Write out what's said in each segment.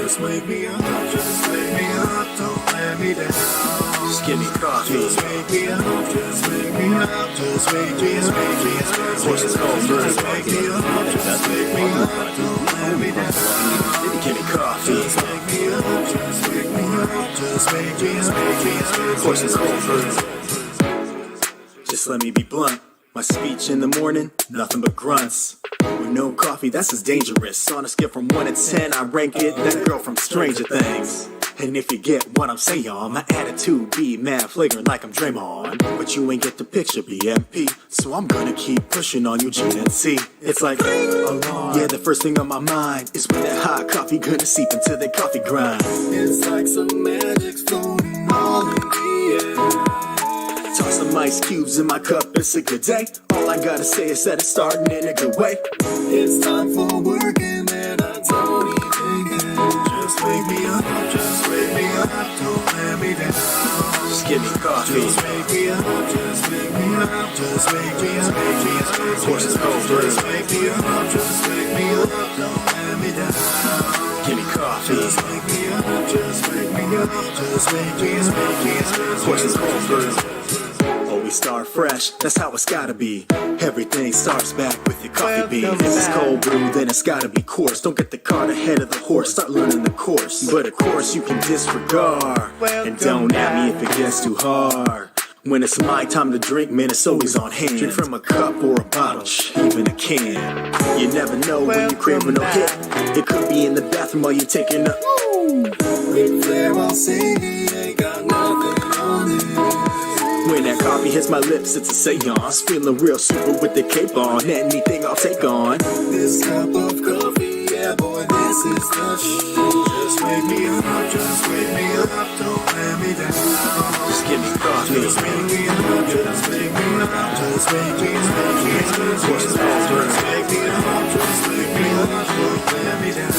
Just wake me up, just wake me up, don't let me down. Just give me coffee. Just wake me up, just wake me up, just wake me up, Horses cold first. just wake me up, just wake me up, don't let me down. Give me coffee. Just wake me up, just wake me up, just wake me up, Horses cold first. Just let me be blunt. My speech in the morning, nothing but grunts. With no coffee, that's as dangerous. On a scale from 1 to 10, I rank it that girl from Stranger Things. And if you get what I'm saying, my attitude be mad flagrant like I'm Draymond. But you ain't get the picture, BMP. So I'm gonna keep pushing on you, GNC. It's like, yeah, the first thing on my mind is when that hot coffee gonna seep into the coffee grind. It's like some magic's floating all in the air. Toss some ice cubes in my cup, it's a good day. All I gotta say is that it's starting in a good way. It's time for work and then I don't even care. Just wake me up, just wake me up, don't let me down. Just give me coffee. Just wake me up, just wake me up, just wake me up, Horses cold just first. wake me up, just wake me up, don't let me down. Give me coffee. Just wake me up, just wake me up, just wake me up, Horses cold first. Always start fresh, that's how it's gotta be. Everything starts back with your coffee bean. If it's cold brew, then it's gotta be coarse. Don't get the cart ahead of the horse, start learning the course. But of course you can disregard. And don't at me if it gets too hard. When it's my time to drink, man, it's always on hand. Drink from a cup or a bottle, even a can. You never know when you're craving a hit. It could be in the bathroom while you're taking a Ric Flair while singing, ain't got nothing on it. When that coffee hits my lips, it's a seance. Feeling real super with the cape on. Anything I'll take on. This cup of coffee, yeah boy, this is the shit. Just wake me up, just wake me up, don't let me down. Just give me coffee. Just wake me up, just wake me up, just wake me up, Horses cold just first. wake me up, just wake me up, don't let me down.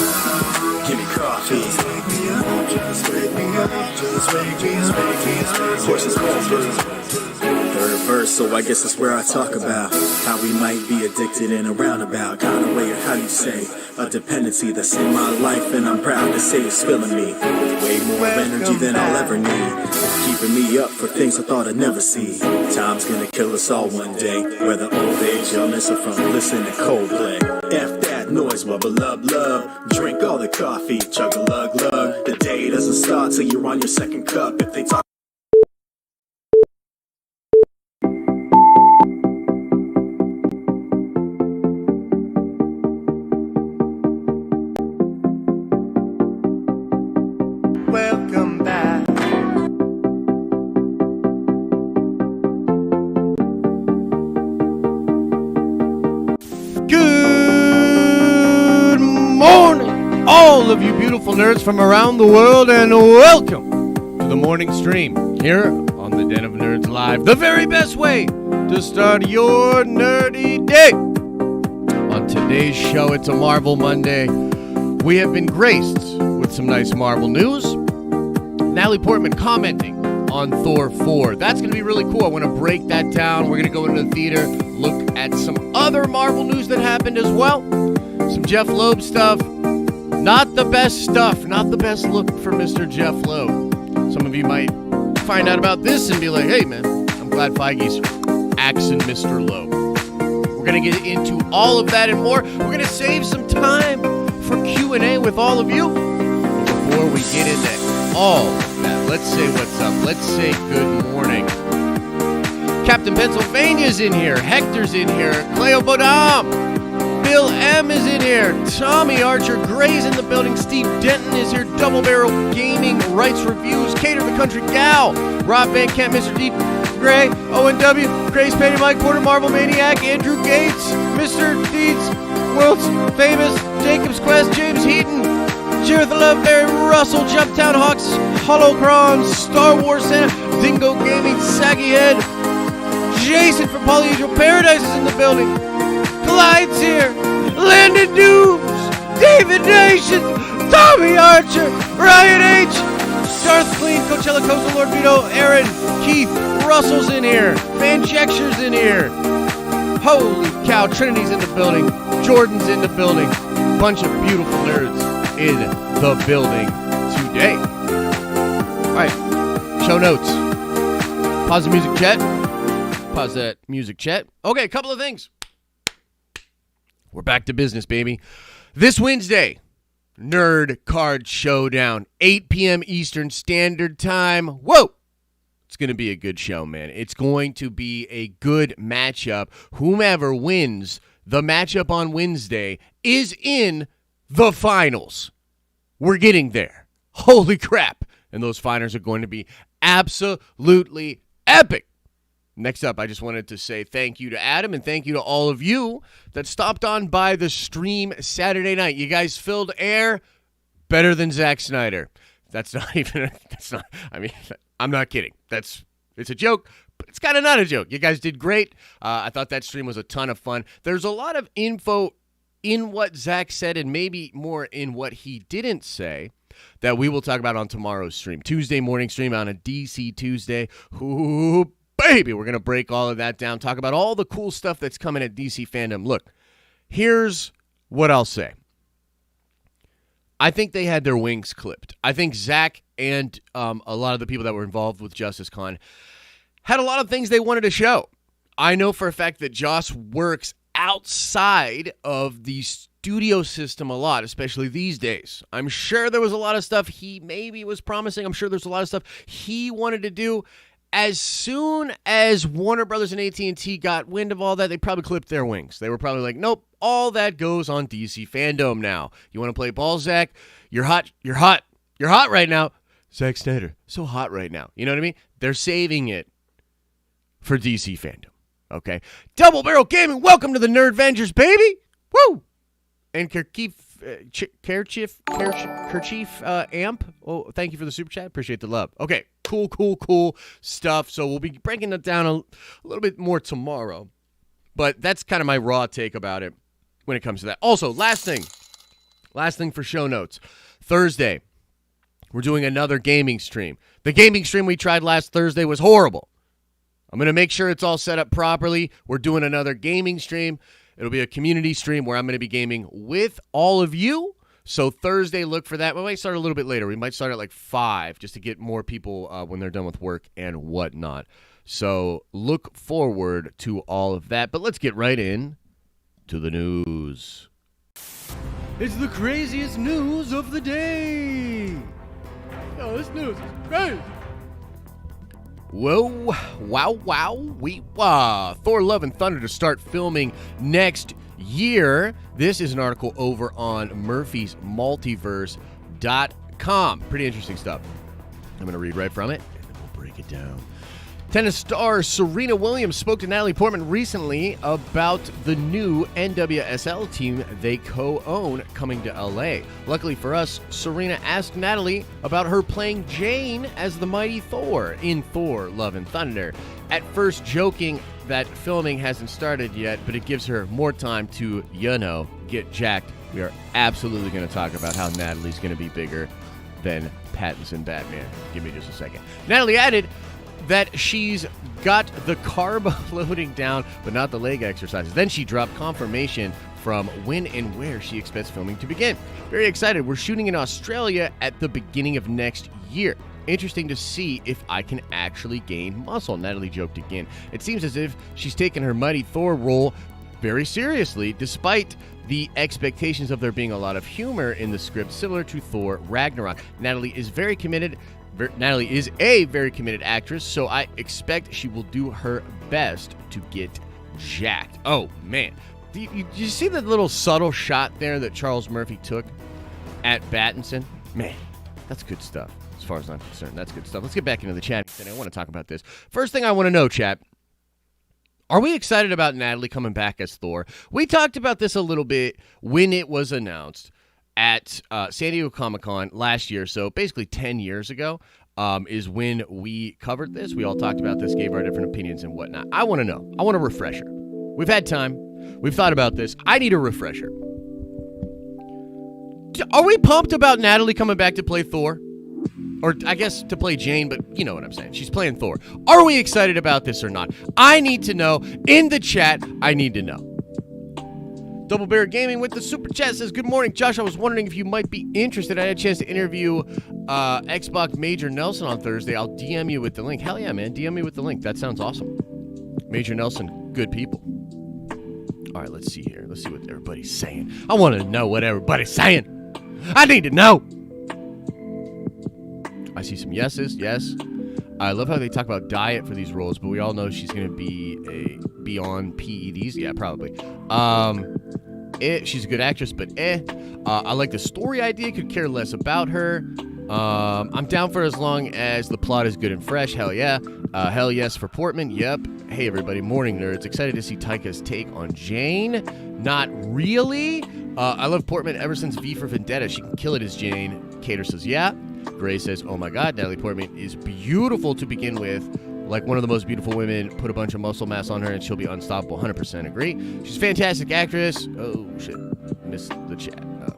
Give me coffee. Just wake me up, just wake me up, just wake me up, Horses cold first. Third verse, so I guess that's where I talk about how we might be addicted in a roundabout kind of way, or how you say, a dependency that's in my life, and I'm proud to say it's filling me with way more energy than I'll ever need, keeping me up for things I thought I'd never see. Time's gonna kill us all one day, whether old age, illness, or from listening to Coldplay. F that noise, wubba lub love. Drink all the coffee, chug a lug lug. The day doesn't start till you're on your second cup. If they talk welcome back. Good morning, all of you beautiful nerds from around the world, and welcome to the morning stream here on the Den of Nerds Live, the very best way to start your nerdy day. On today's show, it's a Marvel Monday. We have been graced with some nice Marvel news. Natalie Portman commenting on Thor 4. That's going to be really cool. I want to break that down. We're going to go into the theater, look at some other Marvel news that happened as well. Some Jeff Leob stuff. Not the best stuff. Not the best look for Mr. Jeff Leob. Some of you might find out about this and be like, hey, man, I'm glad Feige's axing Mr. Leob. We're going to get into all of that and more. We're going to save some time for Q&A with all of you. But before we get into all of that, let's say what's up. Let's say good morning. Captain Pennsylvania's in here. Hector's in here. Cleo Bodam. Bill M is in here. Tommy Archer Gray's in the building. Steve Denton is here. Double Barrel Gaming Rights Reviews. Cater the Country Gal. Rob Van Camp, Mr. D. Gray. Owen W. Grace Petty, Mike Porter, Marvel Maniac. Andrew Gates. Mr. Deeds. World's Famous. Jacob's Quest. James Heaton. Cheer the Love, Barry Russell. Jumptown Hawks. Holocron. Star Wars Santa. Dingo Gaming. Saggy Head. Jason from Polyhedral Paradise is in the building. Clyde's here. Landon Dooms. David Nation. Tommy Archer. Ryan H. Darth Clean. Coachella Coastal Lord Vito. Aaron. Keith. Russell's in here. Manchexture's in here. Holy cow. Trinity's in the building. Jordan's in the building. Bunch of beautiful nerds. in the building today. All right, show notes. Pause the music, chat. Pause that music, chat. Okay, a couple of things. We're back to business, baby. This Wednesday, Nerd Card Showdown, 8 p.m. Eastern Standard Time. Whoa! It's going to be a good show, man. It's going to be a good matchup. Whomever wins the matchup on Wednesday is in the finals. We're getting there. Holy crap. And those finals are going to be absolutely epic. Next up, I just wanted to say thank you to Adam and thank you to all of you that stopped on by the stream Saturday night. You guys filled air better than Zack Snyder. I'm not kidding. It's a joke, but it's kind of not a joke. You guys did great. I thought that stream was a ton of fun. There's a lot of info in what Zack said and maybe more in what he didn't say that we will talk about on tomorrow's stream. Tuesday morning stream on a DC Tuesday. Ooh, baby, we're going to break all of that down, talk about all the cool stuff that's coming at DC Fandom. Look, here's what I'll say. I think they had their wings clipped. I think Zack and a lot of the people that were involved with Justice Con had a lot of things they wanted to show. I know for a fact that Joss works outside of the studio system a lot, especially these days. I'm sure there was a lot of stuff he maybe was promising. I'm sure there's a lot of stuff he wanted to do. As soon as Warner Brothers and AT&T got wind of all that, they probably clipped their wings. They were probably like, nope, all that goes on DC Fandom now. You want to play ball, Zack? You're hot. You're hot. You're hot right now. Zack Snyder, so hot right now. You know what I mean? They're saving it for DC Fandom. Okay? Double Barrel Gaming, welcome to the Nerd Vengers, baby. Woo! And Kerchief Amp. Oh, thank you for the super chat. Appreciate the love. Okay, cool stuff. So we'll be breaking it down a little bit more tomorrow. But that's kind of my raw take about it when it comes to that. Also, last thing for show notes. Thursday, we're doing another gaming stream. The gaming stream we tried last Thursday was horrible. I'm going to make sure it's all set up properly. We're doing another gaming stream. It'll be a community stream where I'm going to be gaming with all of you. So Thursday, look for that. We might start a little bit later. We might start at like 5 just to get more people when they're done with work and whatnot. So look forward to all of that. But let's get right in to the news. It's the craziest news of the day. Oh, this news is crazy. Whoa, wow. Thor Love and Thunder to start filming next year. This is an article over on murphysmultiverse.com. Pretty interesting stuff. I'm going to read right from it, and then we'll break it down. Tennis star Serena Williams spoke to Natalie Portman recently about the new NWSL team they co-own coming to LA. Luckily for us, Serena asked Natalie about her playing Jane as the mighty Thor in Thor Love and Thunder. At first joking that filming hasn't started yet, but it gives her more time to, get jacked. We are absolutely going to talk about how Natalie's going to be bigger than Pattinson Batman. Give me just a second. Natalie added that she's got the carb loading down, but not the leg exercises. Then she dropped confirmation from when and where she expects filming to begin. Very excited. We're shooting in Australia at the beginning of next year. Interesting to see if I can actually gain muscle, Natalie joked again. It seems as if she's taken her mighty Thor role very seriously, despite the expectations of there being a lot of humor in the script, similar to Thor Ragnarok. Natalie is a very committed actress, so I expect she will do her best to get jacked. Oh, man. Did you see that little subtle shot there that Charles Murphy took at Pattinson? Man, that's good stuff. As far as I'm concerned, that's good stuff. Let's get back into the chat, and I want to talk about this. First thing I want to know, chat, are we excited about Natalie coming back as Thor? We talked about this a little bit when it was announced at San Diego Comic-Con last year, so basically 10 years ago is when we covered this. We all talked about this, gave our different opinions and whatnot. I want to know. I want a refresher. We've had time. We've thought about this. I need a refresher. Are we pumped about Natalie coming back to play Thor? Or I guess to play Jane, but you know what I'm saying. She's playing Thor. Are we excited about this or not? I need to know. In the chat, I need to know. Double Bear Gaming with the Super Chat says, good morning, Josh. I was wondering if you might be interested. I had a chance to interview Xbox Major Nelson on Thursday. I'll DM you with the link. Hell yeah, man. DM me with the link. That sounds awesome. Major Nelson, good people. All right, let's see here. Let's see what everybody's saying. I want to know what everybody's saying. I need to know. I see some yeses. Yes. I love how they talk about diet for these roles, but we all know she's going to be on PEDs. Yeah, probably. She's a good actress, but I like the story idea. Could care less about her. I'm down for as long as the plot is good and fresh. Hell yeah. Hell yes for Portman. Yep. Hey, everybody. Morning, nerds. Excited to see Taika's take on Jane. Not really. I love Portman ever since V for Vendetta. She can kill it as Jane. Cater says, yeah. Gray says, oh my God, Natalie Portman is beautiful to begin with. Like one of the most beautiful women. Put a bunch of muscle mass on her and she'll be unstoppable. 100% agree. She's a fantastic actress. Oh, shit. Missed the chat up.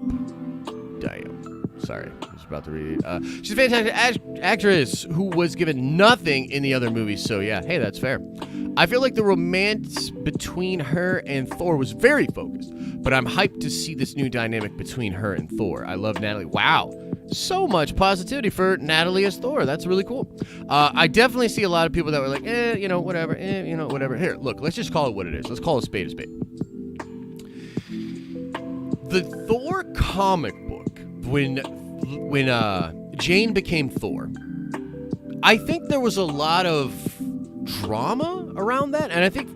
Damn. Sorry. I was about to read it. She's a fantastic actress who was given nothing in the other movies. So, yeah. Hey, that's fair. I feel like the romance between her and Thor was very focused. But I'm hyped to see this new dynamic between her and Thor. I love Natalie. Wow. So much positivity for Natalie as Thor. That's really cool. I definitely see a lot of people that were like, whatever. Whatever. Here, look, let's just call it what it is. Let's call a spade a spade. The Thor comic book, when Jane became Thor, I think there was a lot of drama around that, and I think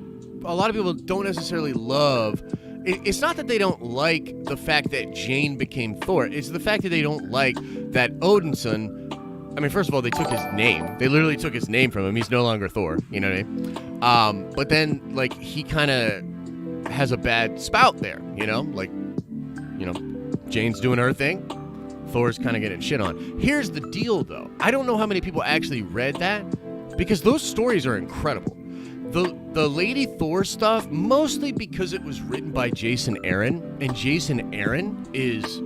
a lot of people don't necessarily love. It's not that they don't like the fact that Jane became Thor. It's the fact that they don't like that Odinson. I mean, first of all, they took his name. They literally took his name from him. He's no longer Thor. You know what I mean? But then, like, he kind of has a bad spout there. Jane's doing her thing. Thor's kind of getting shit on. Here's the deal, though. I don't know how many people actually read that because those stories are incredible. The Lady Thor stuff, mostly because it was written by Jason Aaron, and Jason Aaron is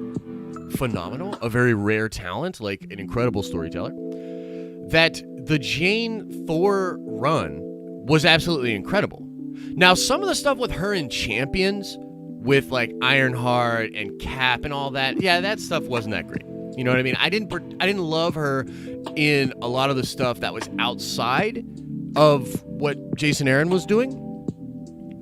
phenomenal, a very rare talent, like an incredible storyteller, that the Jane Thor run was absolutely incredible. Now, some of the stuff with her in Champions, with like Ironheart and Cap and all that, yeah, that stuff wasn't that great. You know what I mean? I didn't love her in a lot of the stuff that was outside of what Jason Aaron was doing.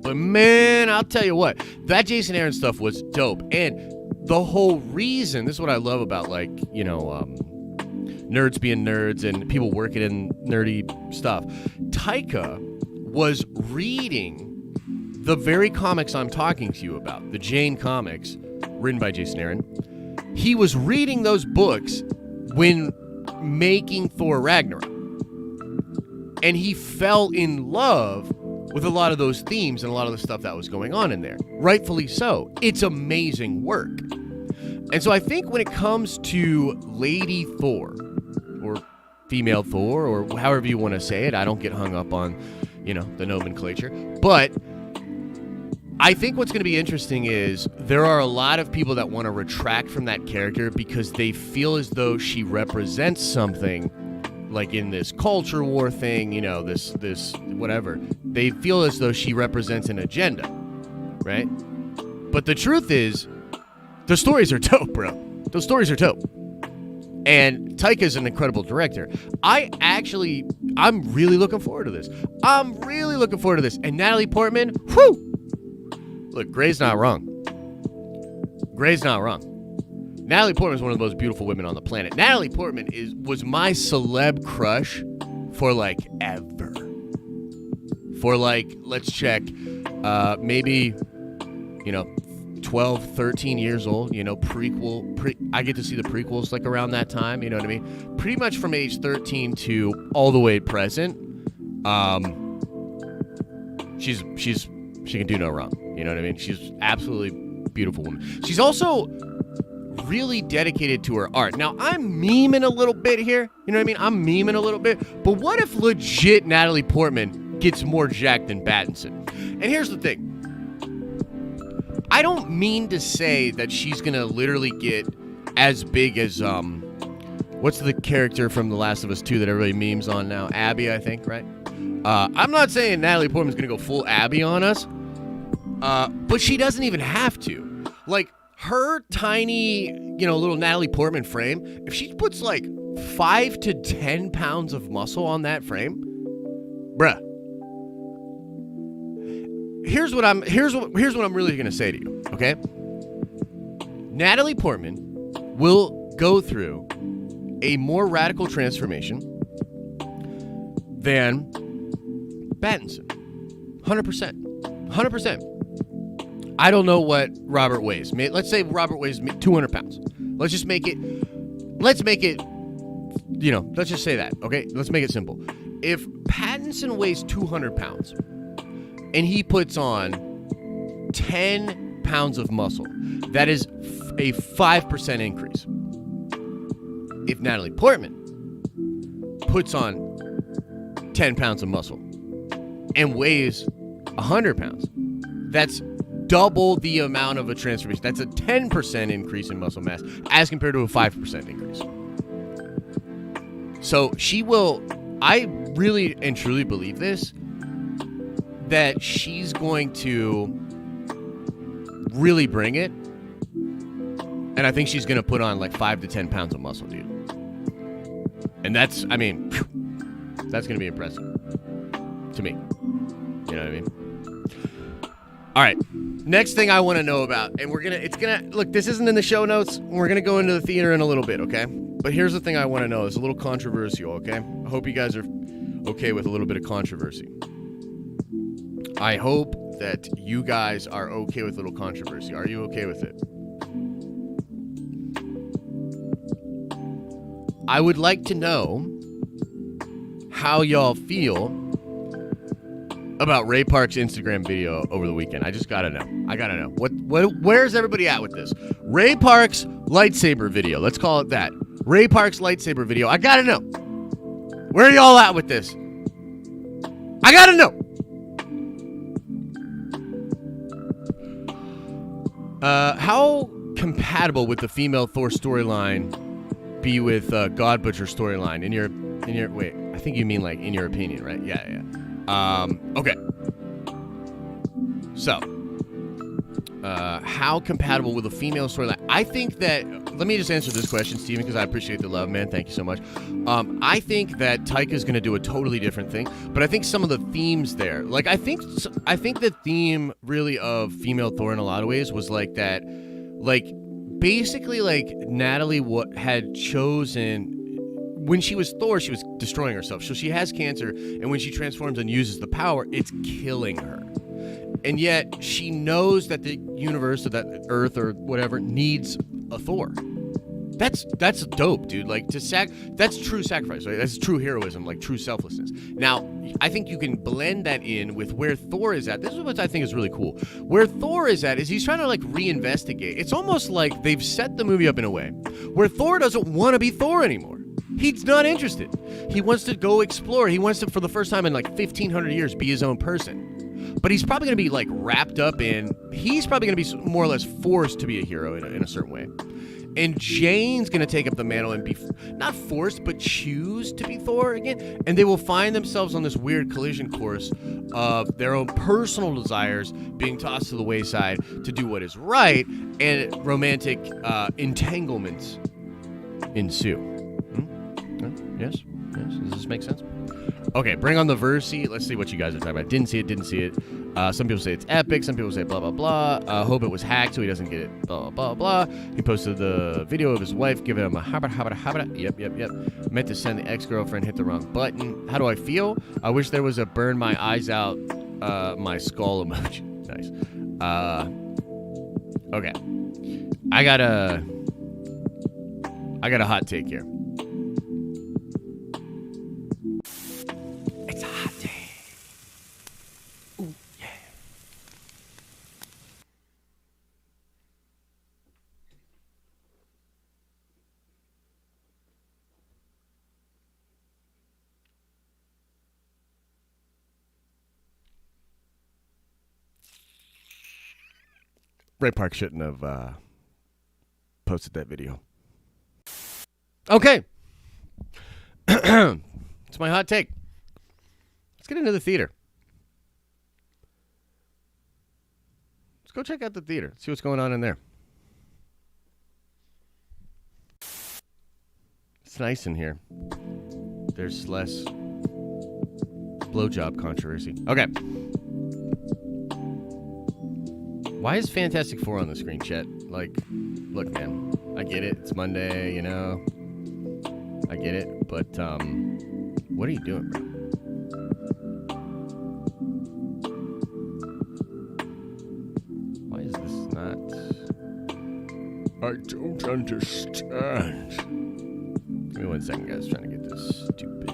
But man, I'll tell you what, that Jason Aaron stuff was dope. And the whole reason, this is what I love about nerds being nerds and people working in nerdy stuff. Taika was reading the very comics I'm talking to you about, the Jane comics written by Jason Aaron. He was reading those books when making Thor Ragnarok. And he fell in love with a lot of those themes and a lot of the stuff that was going on in there. Rightfully so. It's amazing work. And so I think when it comes to Lady Thor, or female Thor, or however you want to say it, I don't get hung up on, the nomenclature. But I think what's going to be interesting is there are a lot of people that want to retract from that character because they feel as though she represents something. Like in this culture war thing, this whatever. They feel as though she represents an agenda, right? But the truth is, the stories are dope, bro. Those stories are dope. And Taika's an incredible director. I'm really looking forward to this. And Natalie Portman, whew! Look, Gray's not wrong. Natalie Portman is one of the most beautiful women on the planet. Natalie Portman was my celeb crush for ever. For let's check, maybe 12, 13 years old. I get to see the prequels around that time. You know what I mean? Pretty much from age 13 to all the way present. She can do no wrong. You know what I mean? She's absolutely beautiful woman. She's also really dedicated to her art. Now, I'm memeing a little bit here. You know what I mean? But what if legit Natalie Portman gets more jacked than Pattinson? And here's the thing. I don't mean to say that she's going to literally get as big as, what's the character from The Last of Us 2 that everybody memes on now? Abby, I think, right? I'm not saying Natalie Portman's going to go full Abby on us. But she doesn't even have to. Like, her tiny, little Natalie Portman frame, if she puts like 5 to 10 pounds of muscle on that frame, bruh. Here's what I'm really gonna say to you, okay? Natalie Portman will go through a more radical transformation than Pattinson. 100%. I don't know what Robert weighs. Let's say Robert weighs 200 pounds. Let's just make it, let's just say that, okay? Let's make it simple. If Pattinson weighs 200 pounds and he puts on 10 pounds of muscle, that is a 5% increase. If Natalie Portman puts on 10 pounds of muscle and weighs 100 pounds, that's double the amount of a transformation. That's a 10% increase in muscle mass as compared to a 5% increase. So she will, I really and truly believe this, that she's going to really bring it. And I think she's going to put on like 5 to 10 pounds of muscle, dude. And that's going to be impressive to me. You know what I mean? All right. Next thing I want to know about, and look, this isn't in the show notes. We're going to go into the theater in a little bit, okay? But here's the thing I want to know. It's a little controversial, okay? I hope you guys are okay with a little bit of controversy. I hope that you guys are okay with a little controversy. Are you okay with it? I would like to know how y'all feel about Ray Park's Instagram video over the weekend. I just gotta know. I gotta know. Where's everybody at with this? Ray Park's lightsaber video. Let's call it that. Ray Park's lightsaber video. I gotta know. Where are y'all at with this? I gotta know. How compatible would the female Thor storyline be with God Butcher storyline? In your wait, I think you mean like in your opinion, right? Yeah. Okay. So, how compatible with a female storyline? I think that, let me just answer this question, Steven, because I appreciate the love, man. Thank you so much. I think that Taika's going to do a totally different thing, but I think some of the themes there, like, I think the theme really of female Thor in a lot of ways was like that, like, basically, like, Natalie had chosen, when she was Thor, she was destroying herself. So she has cancer, and when she transforms and uses the power, it's killing her. And yet, she knows that the universe, or that Earth, or whatever, needs a Thor. That's dope, dude. Like, that's true sacrifice, right? That's true heroism, like true selflessness. Now, I think you can blend that in with where Thor is at. This is what I think is really cool. Where Thor is at is he's trying to, like, reinvestigate. It's almost like they've set the movie up in a way where Thor doesn't want to be Thor anymore. He's not interested. He wants to go explore. He wants to, for the first time in like 1,500 years, be his own person. But he's probably going to be like wrapped up in, he's probably going to be more or less forced to be a hero in a certain way. And Jane's going to take up the mantle and be, not forced, but choose to be Thor again. And they will find themselves on this weird collision course of their own personal desires being tossed to the wayside to do what is right, and romantic entanglements ensue. Yes? Does this make sense? Okay, bring on the Versi. Let's see what you guys are talking about. Didn't see it. Some people say it's epic. Some people say blah, blah, blah. Hope it was hacked so he doesn't get it. Blah, blah, blah. He posted the video of his wife giving him a habba. Yep. Meant to send the ex-girlfriend, hit the wrong button. How do I feel? I wish there was a burn my eyes out, my skull emoji. Nice. Okay. I got a hot take here. Ray Park shouldn't have posted that video. Okay. It's my hot take. Let's get into the theater. go check out the theater. See what's going on in there. It's nice in here. There's less blowjob controversy. Okay. Why is Fantastic Four on the screen, Chet? Like, look, man, I get it. It's Monday, you know. I get it, but what are you doing, bro? Why is this not? I don't understand. Give me 1 second, guys. Trying to get this stupid.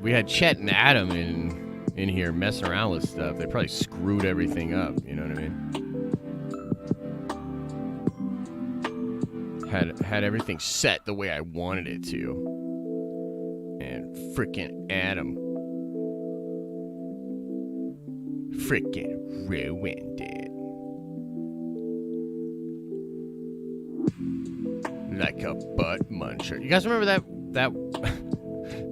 We had Chet and Adam in here messing around with stuff. They probably screwed everything up. You know what I mean? Had everything set the way I wanted it to, and frickin' Adam frickin' ruined it like a butt muncher. You guys remember that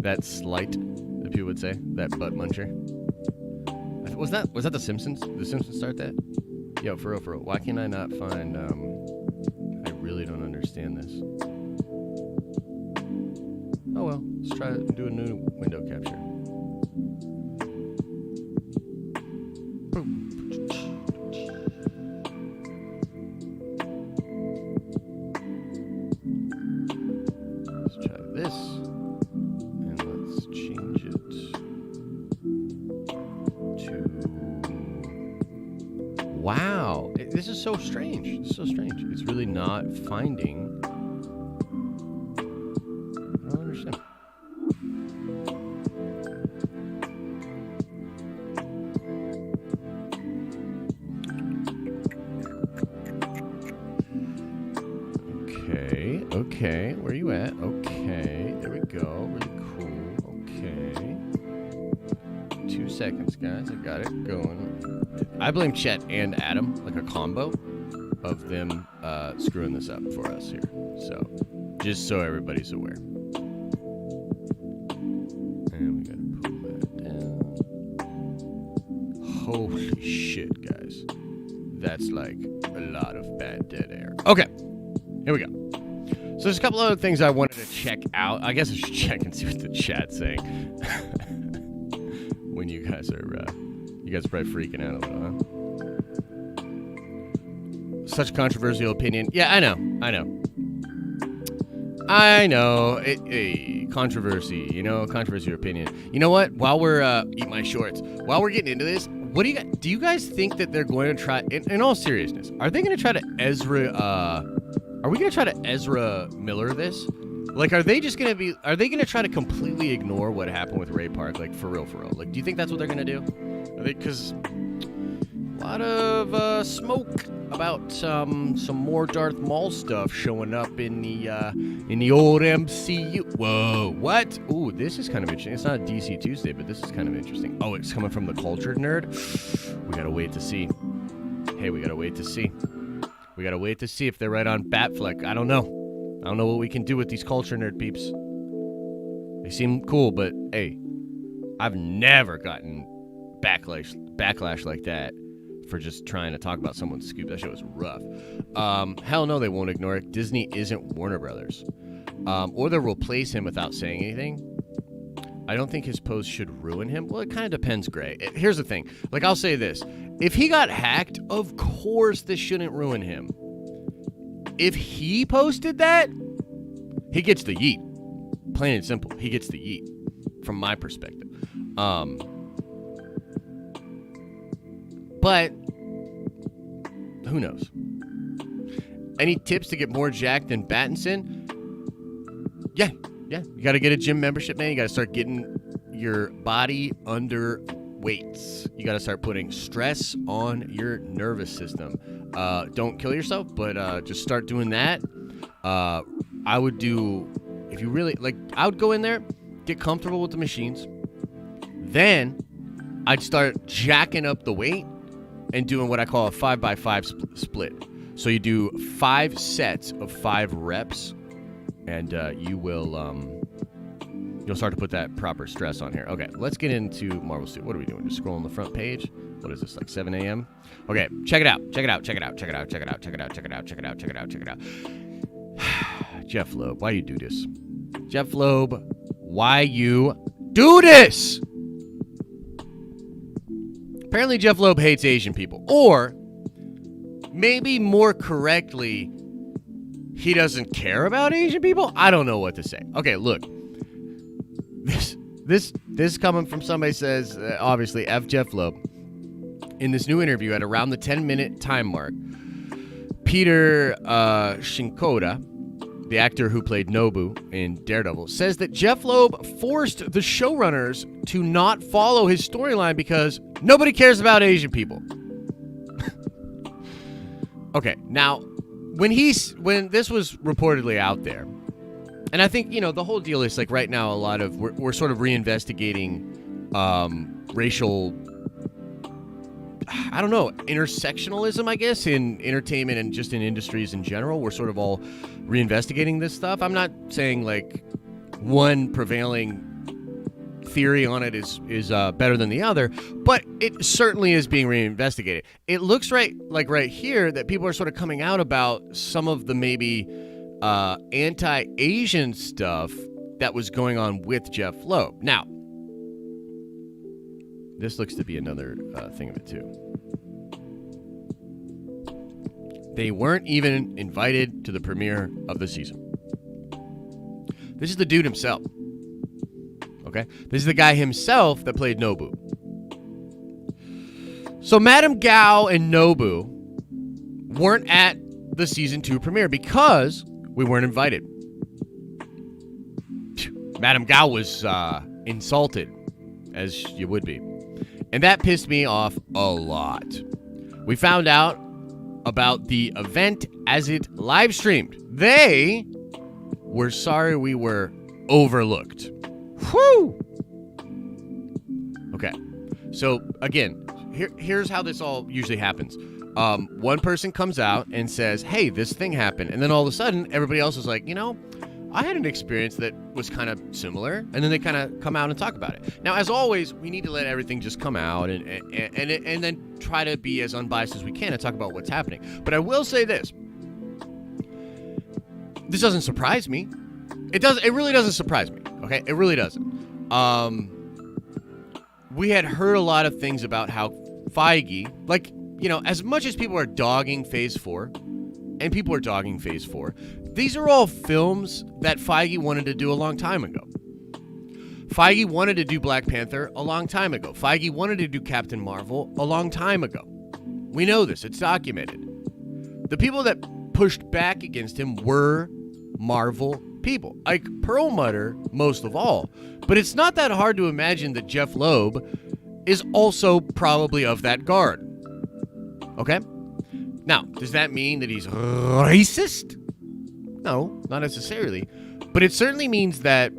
that slight that people would say, that butt muncher? Was that The Simpsons? The Simpsons start that? Yo, for real. Why can I not find? I really don't understand this. Oh well, let's try to do a new window capture. Let's try this. Wow, this is so strange. It's so strange. It's really not finding. I don't understand. Okay. Where are you at? Okay, there we go. Really cool. Okay. 2 seconds, guys. I got it going. I blame Chet and Adam, like a combo of them screwing this up for us here. So, just so everybody's aware. And we gotta pull that down. Holy shit, guys. That's like a lot of bad dead air. Okay, here we go. So there's a couple other things I wanted to check out. I guess I should check and see what the chat's saying. When you guys are... You guys are probably freaking out a little, huh? Such controversial opinion. Yeah, I know. Controversy, controversial opinion. You know what? While we're eat my shorts. While we're getting into this, what do you guys think that they're going to try? In all seriousness, are they going to try to Ezra? Are we going to try to Ezra Miller this? Like, are they going to try to completely ignore what happened with Ray Park? Like, for real? Like, do you think that's what they're going to do? Because a lot of smoke about some more Darth Maul stuff showing up in the old MCU. Whoa, what? Ooh, this is kind of interesting. It's not a DC Tuesday, but this is kind of interesting. Oh, it's coming from the cultured nerd? We gotta wait to see. Hey, we gotta wait to see. We gotta wait to see if they're right on Batfleck. I don't know. I don't know what we can do with these culture nerd peeps. They seem cool, but hey, I've never gotten backlash like that for just trying to talk about someone's scoop. That show was rough. Hell no, they won't ignore it. Disney isn't Warner Brothers. Or they'll replace him without saying anything. I don't think his post should ruin him. Well, it kind of depends, Gray. Here's the thing. Like, I'll say this. If he got hacked, of course this shouldn't ruin him. If he posted that, he gets the yeet. Plain and simple. He gets the yeet. From my perspective. But who knows? Any tips to get more jacked than Battinson? Yeah. You got to get a gym membership, man. You got to start getting your body under weights. You got to start putting stress on your nervous system. Don't kill yourself, but just start doing that. I would do, if you really, I would go in there, get comfortable with the machines. Then I'd start jacking up the weight and doing what I call a 5x5 split. So you do 5 sets of 5 reps, and you'll start to put that proper stress on here. Okay, let's get into Marvel Studio. What are we doing? Just scrolling the front page. What is this, like 7 a.m.? Okay, check it out. Jeff Leob, why you do this? Jeff Leob, why you do this? Apparently Jeff Leob hates Asian people. Or, maybe more correctly, he doesn't care about Asian people? I don't know what to say. Okay, look. This coming from somebody says, obviously, F. Jeff Leob. In this new interview at around the 10-minute time mark, Peter Shinkoda, the actor who played Nobu in Daredevil, says that Jeff Leob forced the showrunners to not follow his storyline because nobody cares about Asian people. Okay, now, when this was reportedly out there, and I think, the whole deal is, like, right now, we're sort of reinvestigating racial, I don't know, intersectionalism, I guess, in entertainment and just in industries in general. We're sort of all reinvestigating this stuff. I'm not saying, like, one prevailing theory on it is better than the other, but it certainly is being reinvestigated. It looks right here that people are sort of coming out about some of the maybe anti-Asian stuff that was going on with Jeff Leob. Now, this looks to be another thing of it, too. They weren't even invited to the premiere of the season. This is the dude himself. Okay? This is the guy himself that played Nobu. So Madame Gao and Nobu weren't at the season 2 premiere because we weren't invited. Madame Gao was insulted, as you would be. And that pissed me off a lot. We found out about the event as it live streamed. They were sorry we were overlooked. Whew! Okay. So, again, here's how this all usually happens. One person comes out and says, hey, this thing happened. And then all of a sudden, everybody else is like, I had an experience that was kind of similar, and then they kind of come out and talk about it. Now, as always, we need to let everything just come out and then try to be as unbiased as we can and talk about what's happening. But I will say this. This doesn't surprise me. It really doesn't surprise me, okay? It really doesn't. We had heard a lot of things about how Feige, like, as much as people are dogging Phase 4, and people are dogging Phase 4, these are all films that Feige wanted to do a long time ago. Feige wanted to do Black Panther a long time ago. Feige wanted to do Captain Marvel a long time ago. We know this. It's documented. The people that pushed back against him were Marvel people, like Perlmutter most of all. But it's not that hard to imagine that Jeff Leob is also probably of that guard. Okay? Now, does that mean that he's racist? No, not necessarily. But it certainly means that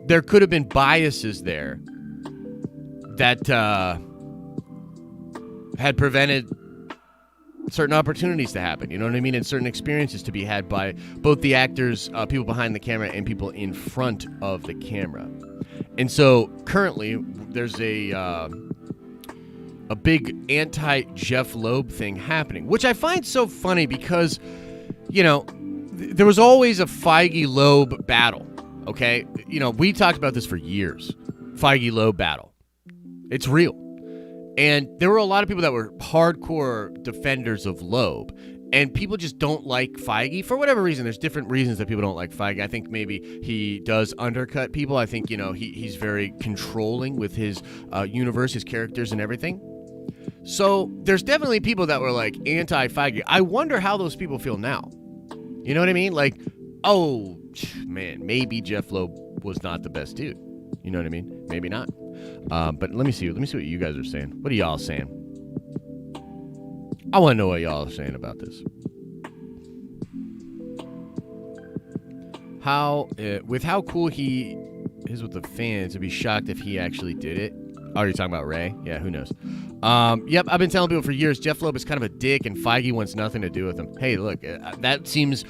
there could have been biases there that had prevented certain opportunities to happen, you know what I mean? And certain experiences to be had by both the actors, people behind the camera, and people in front of the camera. And so currently, there's a big anti-Jeff Leob thing happening, which I find so funny because, there was always a Feige-Leob battle, okay? We talked about this for years. Feige-Leob battle. It's real. And there were a lot of people that were hardcore defenders of Leob, and people just don't like Feige for whatever reason. There's different reasons that people don't like Feige. I think maybe he does undercut people. I think, he's very controlling with his universe, his characters, and everything. So there's definitely people that were like anti-Feige. I wonder how those people feel now. You know what I mean? Like, oh, man, maybe Jeff Leob was not the best dude. You know what I mean? Maybe not. But let me see what you guys are saying. What are y'all saying? I want to know what y'all are saying about this. With how cool he is with the fans, I'd be shocked if he actually did it. Oh, you're talking about Ray? Yeah, who knows? Yep, I've been telling people for years, Jeff Leob is kind of a dick and Feige wants nothing to do with him. Hey, look, that seems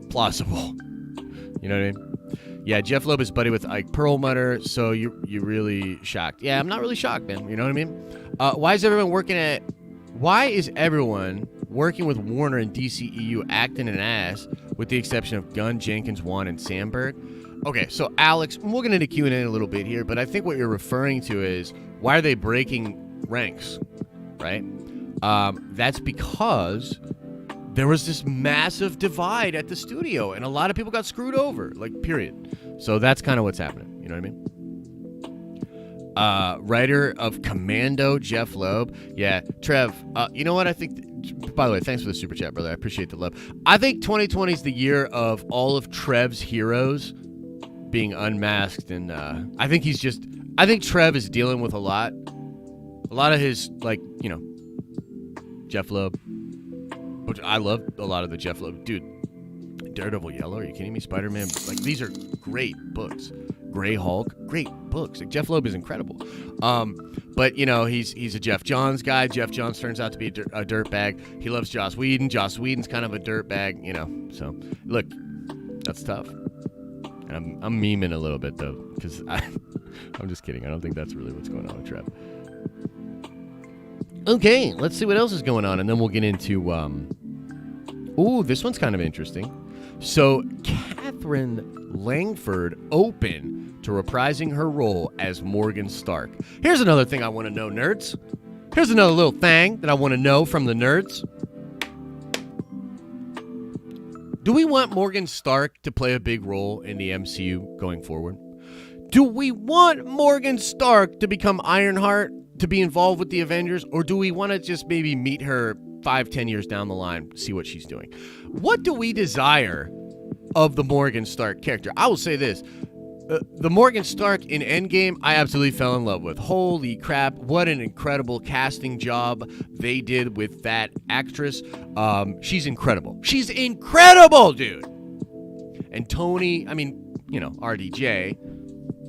plausible. You know what I mean? Yeah, Jeff Leob is buddy with Ike Perlmutter, so you really shocked. Yeah, I'm not really shocked, man. You know what I mean? Why is everyone working with Warner and DCEU acting an ass, with the exception of Gunn, Jenkins, Wan, and Sandberg? Okay, so Alex, we'll get into Q&A a little bit here, but I think what you're referring to is, why are they breaking ranks, right? That's because there was this massive divide at the studio, and a lot of people got screwed over, like, period. So that's kind of what's happening, you know what I mean? Writer of Commando, Jeff Leob. Yeah, Trev, you know what I think? By the way, thanks for the super chat, brother. I appreciate the love. I think 2020 is the year of all of Trev's heroes being unmasked, and I think Trev is dealing with a lot of his, like, you know, Jeff Leob, which I love a lot of the Jeff Leob. Dude, Daredevil Yellow, are you kidding me? Spider-Man, like, these are great books. Gray Hulk, great books. Like, Jeff Leob is incredible. But, you know, he's a Jeff Johns guy. Jeff Johns turns out to be a dirtbag. He loves Joss Whedon. Joss Whedon's kind of a dirtbag, you know. So, look, that's tough. And I'm memeing a little bit, though, because I'm just kidding. I don't think that's really what's going on with Trev. Okay, let's see what else is going on, and then we'll get into, ooh, this one's kind of interesting. So, Catherine Langford open to reprising her role as Morgan Stark. Here's another thing I want to know, nerds. Here's another little thing that I want to know from the nerds. Do we want Morgan Stark to play a big role in the MCU going forward? Do we want Morgan Stark to become Ironheart, to be involved with the Avengers, or do we want to just maybe meet her 5-10 years down the line, see what she's doing? What do we desire of the Morgan Stark character? I will say this. The Morgan Stark in Endgame, I absolutely fell in love with. Holy crap, what an incredible casting job they did with that actress. She's incredible. She's incredible, dude. And Tony, I mean, you know, RDJ,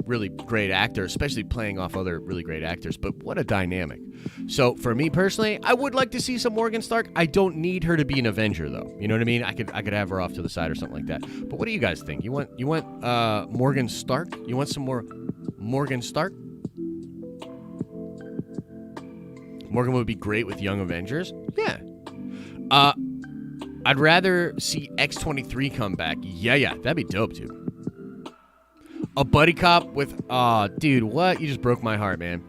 really great actor, especially playing off other really great actors, but what a dynamic. So for me personally, I would like to see some Morgan Stark. I don't need her to be an Avenger, though. You know what I mean? I could have her off to the side or something like that. But what do you guys think? You want Morgan Stark? You want some more Morgan Stark? Morgan would be great with Young Avengers. Yeah. I'd rather see X-23 come back. Yeah, that'd be dope, too. A buddy cop with, dude, what? You just broke my heart, man.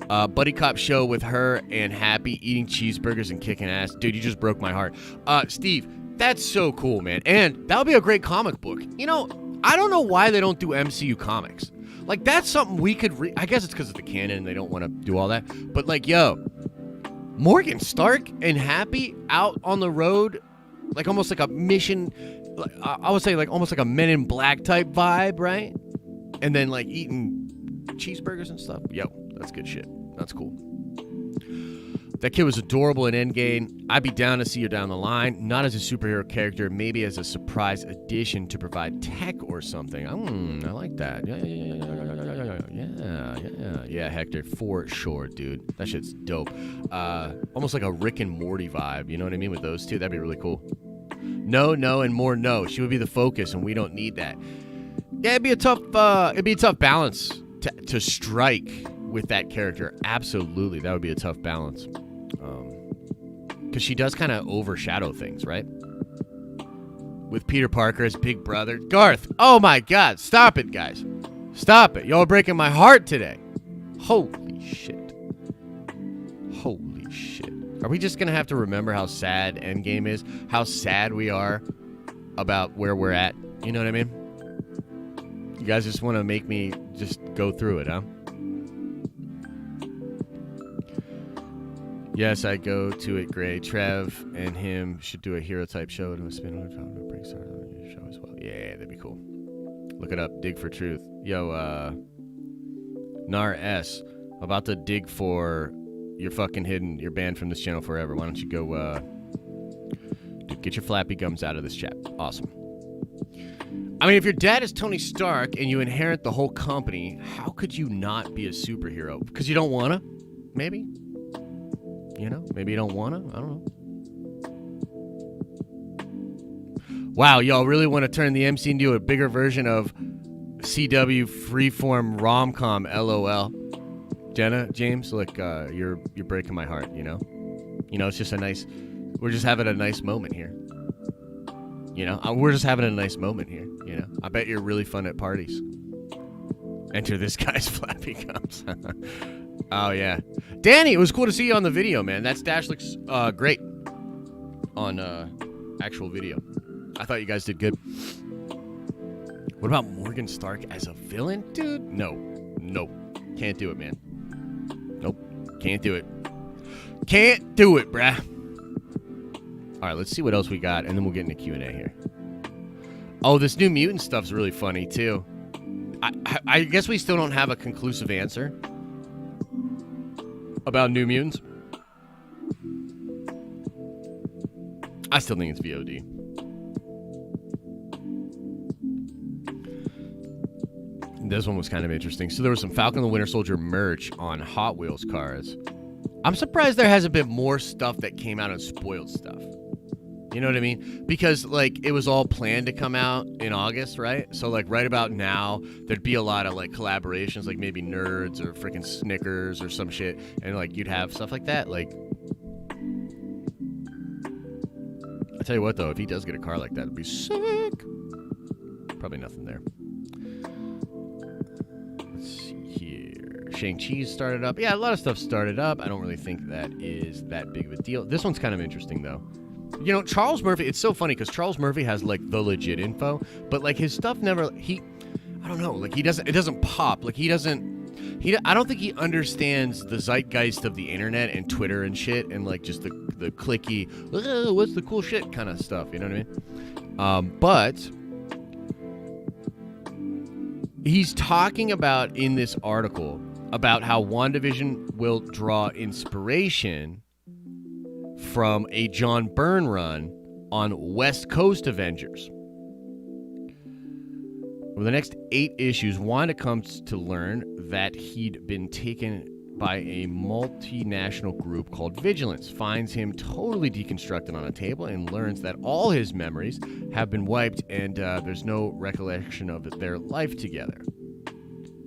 Buddy cop show with her and Happy eating cheeseburgers and kicking ass. Dude, you just broke my heart. Steve, that's so cool, man. And that would be a great comic book. You know, I don't know why they don't do MCU comics. Like, that's something we could read. I guess it's because of the canon and they don't want to do all that. But, like, yo, Morgan Stark and Happy out on the road, like almost like a mission, I would say like almost like a Men in Black type vibe, right? And then, like, eating cheeseburgers and stuff. Yo, that's good shit. That's cool. That kid was adorable in Endgame. I'd be down to see her down the line. Not as a superhero character, maybe as a surprise addition to provide tech or something. I like that. Yeah, Hector, for sure, dude. That shit's dope. Almost like a Rick and Morty vibe. You know what I mean with those two? That'd be really cool. No, and more no. She would be the focus, and we don't need that. Yeah, it'd be a tough balance to strike with that character. Absolutely, that would be a tough balance. Because she does kind of overshadow things, right? With Peter Parker as Big Brother. Garth, oh my God, stop it, guys. Stop it. Y'all are breaking my heart today. Holy shit. Holy shit. Are we just going to have to remember how sad Endgame is? How sad we are about where we're at? You know what I mean? You guys just want to make me just go through it, huh? Yes, I go to it, Gray. Trev and him should do a hero type show and a spin on a break start on your show as well. Yeah, that'd be cool. Look it up. Dig for truth. Yo, Nar S, about to dig for your fucking hidden. You're banned from this channel forever. Why don't you go, dude, get your flappy gums out of this chat. Awesome. I mean, if your dad is Tony Stark and you inherit the whole company, how could you not be a superhero? Because you don't want to? Maybe? You know, maybe you don't want to? I don't know. Wow, y'all really want to turn the MC into a bigger version of CW freeform rom-com, LOL. Jenna, James, like, you're breaking my heart, you know? You know, it's just we're just having a nice moment here. You know, we're just having a nice moment here, you know? I bet you're really fun at parties. Enter this guy's flappy gums. Oh, yeah. Danny, it was cool to see you on the video, man. That stash looks great on actual video. I thought you guys did good. What about Morgan Stark as a villain? Dude, no. Nope. Can't do it, man. Nope. Can't do it. Can't do it, bruh. All right, let's see what else we got, and then we'll get into Q&A here. Oh, this New Mutant stuff's really funny, too. I guess we still don't have a conclusive answer about New Mutants. I still think it's VOD. This one was kind of interesting. So there was some Falcon the Winter Soldier merch on Hot Wheels cars. I'm surprised there hasn't been more stuff that came out and spoiled stuff. You know what I mean? Because, like, it was all planned to come out in August, right? So, like, right about now, there'd be a lot of, like, collaborations, like maybe Nerds or freaking Snickers or some shit. And, like, you'd have stuff like that. Like, I tell you what, though, if he does get a car like that, it'd be sick. Probably nothing there. Let's see here. Shang-Chi's started up. Yeah, a lot of stuff started up. I don't really think that is that big of a deal. This one's kind of interesting, though. You know, Charles Murphy, it's so funny because Charles Murphy has, like, the legit info, but, like, his stuff never, I don't know, like, it doesn't pop. Like, I don't think he understands the zeitgeist of the internet and Twitter and shit and, like, just the clicky, what's the cool shit kind of stuff, you know what I mean? But he's talking about in this article about how WandaVision will draw inspiration from a John Byrne run on West Coast Avengers. Over the next 8 issues, Wanda comes to learn that he'd been taken by a multinational group called Vigilance, finds him totally deconstructed on a table, and learns that all his memories have been wiped and there's no recollection of their life together.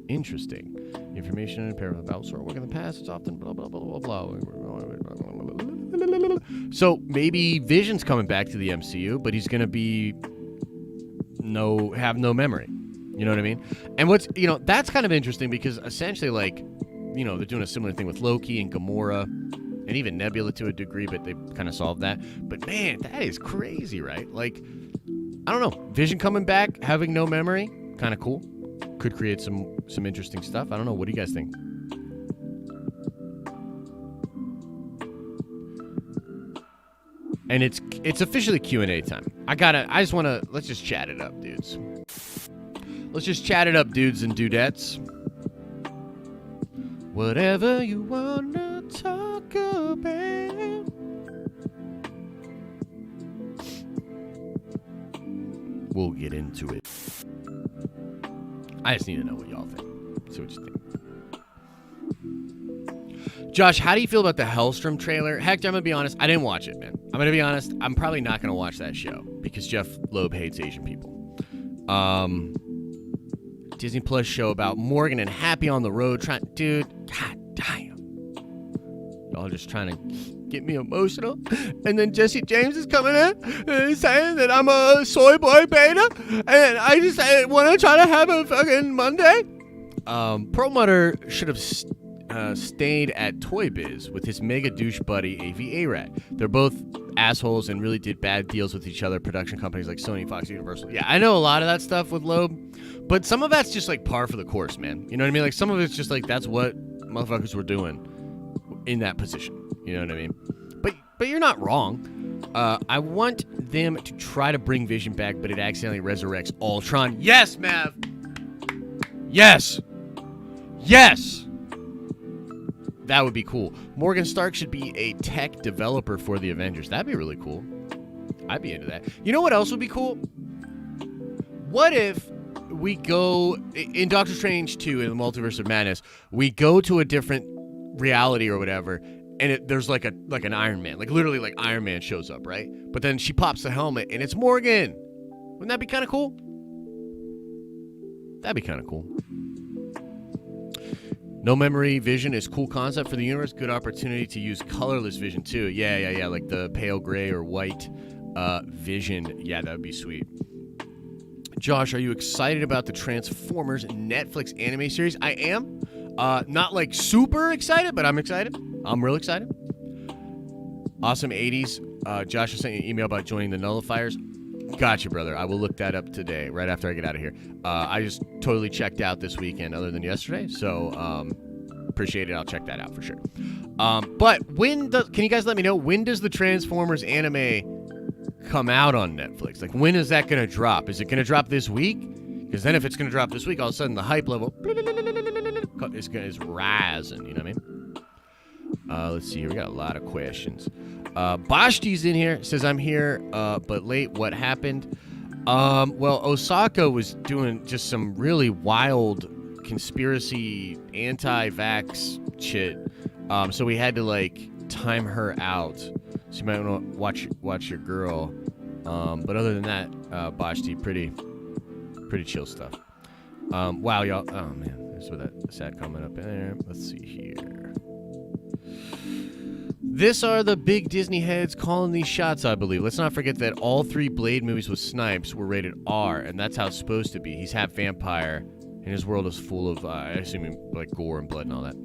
Interesting. Information and paragraph about sort of work in the past is often blah, blah, blah, blah, blah. So maybe Vision's coming back to the MCU, but he's going to have no memory. You know what I mean? And that's kind of interesting because essentially, like, you know, they're doing a similar thing with Loki and Gamora and even Nebula to a degree, but they kind of solved that. But man, that is crazy, right? Like, I don't know. Vision coming back, having no memory, kind of cool. Could create some interesting stuff. I don't know. What do you guys think? And it's officially Q&A time. Let's just chat it up, dudes. Let's just chat it up, dudes and dudettes. Whatever you wanna talk about. We'll get into it. I just need to know what y'all think. See what you think. Josh, how do you feel about the Hellstrom trailer? Hector, I'm going to be honest. I didn't watch it, man. I'm going to be honest. I'm probably not going to watch that show because Jeff Leob hates Asian people. Disney Plus show about Morgan and Happy on the road. Dude, god damn. Y'all just trying to get me emotional. And then Jesse James is coming in saying that I'm a soy boy beta. And I just want to try to have a fucking Monday. Perlmutter should have stayed at Toy Biz with his mega douche buddy AV Rat. They're both assholes and really did bad deals with each other, production companies like Sony, Fox, Universal. Yeah, I know a lot of that stuff with Loeb, but some of that's just like par for the course, man. You know what I mean? Like some of it's just like that's what motherfuckers were doing in that position. You know what I mean? But you're not wrong. I want them to try to bring Vision back, but it accidentally resurrects Ultron. Yes, Mav! Yes! Yes! That would be cool. Morgan Stark should be a tech developer for the Avengers. That'd be really cool. I'd be into that. You know what else would be cool? What if we go in Doctor Strange 2 in the Multiverse of Madness, we go to a different reality or whatever, and there's like an Iron Man, like literally like Iron Man shows up, right? But then she pops the helmet and it's Morgan. Wouldn't that be kind of cool? That'd be kind of cool. No memory vision is cool concept for the universe. Good opportunity to use colorless vision too. Yeah. Like the pale gray or white vision. Yeah, that would be sweet. Josh, are you excited about the Transformers Netflix anime series? I am. Not like super excited, but I'm excited. I'm real excited. Awesome 80s. Josh just sent you an email about joining the Nullifiers. Gotcha, brother. I will look that up today, right after I get out of here. I just totally checked out this weekend other than yesterday, so appreciate it. I'll check that out for sure. But can you guys let me know, when does the Transformers anime come out on Netflix? Like, when is that going to drop? Is it going to drop this week? Because then if it's going to drop this week, all of a sudden the hype level is rising, you know what I mean? Let's see here. We got a lot of questions. Bashti's in here. Says, I'm here, but late. What happened? Well, Osaka was doing just some really wild conspiracy, anti-vax shit. So we had to, like, time her out. So you might want to watch your girl. But other than that, Bashti, pretty chill stuff. Wow, y'all. Oh, man. There's that sad comment up in there. Let's see here. This are the big Disney heads calling these shots, I believe. Let's not forget that all 3 Blade movies with Snipes were rated R, and that's how it's supposed to be. He's half vampire, and his world is full of, I assume, like, gore and blood and all that.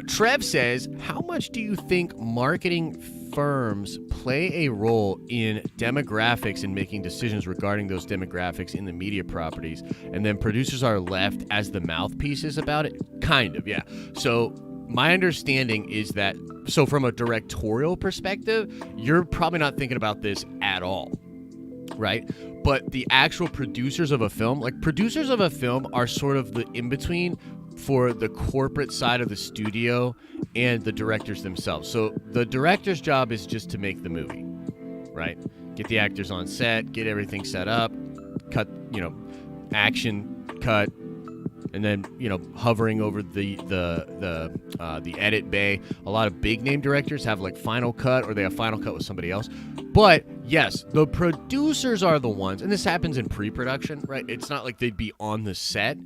Trev says, how much do you think marketing firms play a role in demographics and making decisions regarding those demographics in the media properties, and then producers are left as the mouthpieces about it? Kind of, yeah. So my understanding is that, so from a directorial perspective, you're probably not thinking about this at all, right? But the actual producers of a film, like producers of a film are sort of the in-between for the corporate side of the studio and the directors themselves. So the director's job is just to make the movie, right? Get the actors on set, get everything set up, cut, action cut, and then, hovering over the edit bay. A lot of big name directors have like Final Cut, or they have Final Cut with somebody else. But yes, the producers are the ones, and this happens in pre-production, right? It's not like they'd be on the set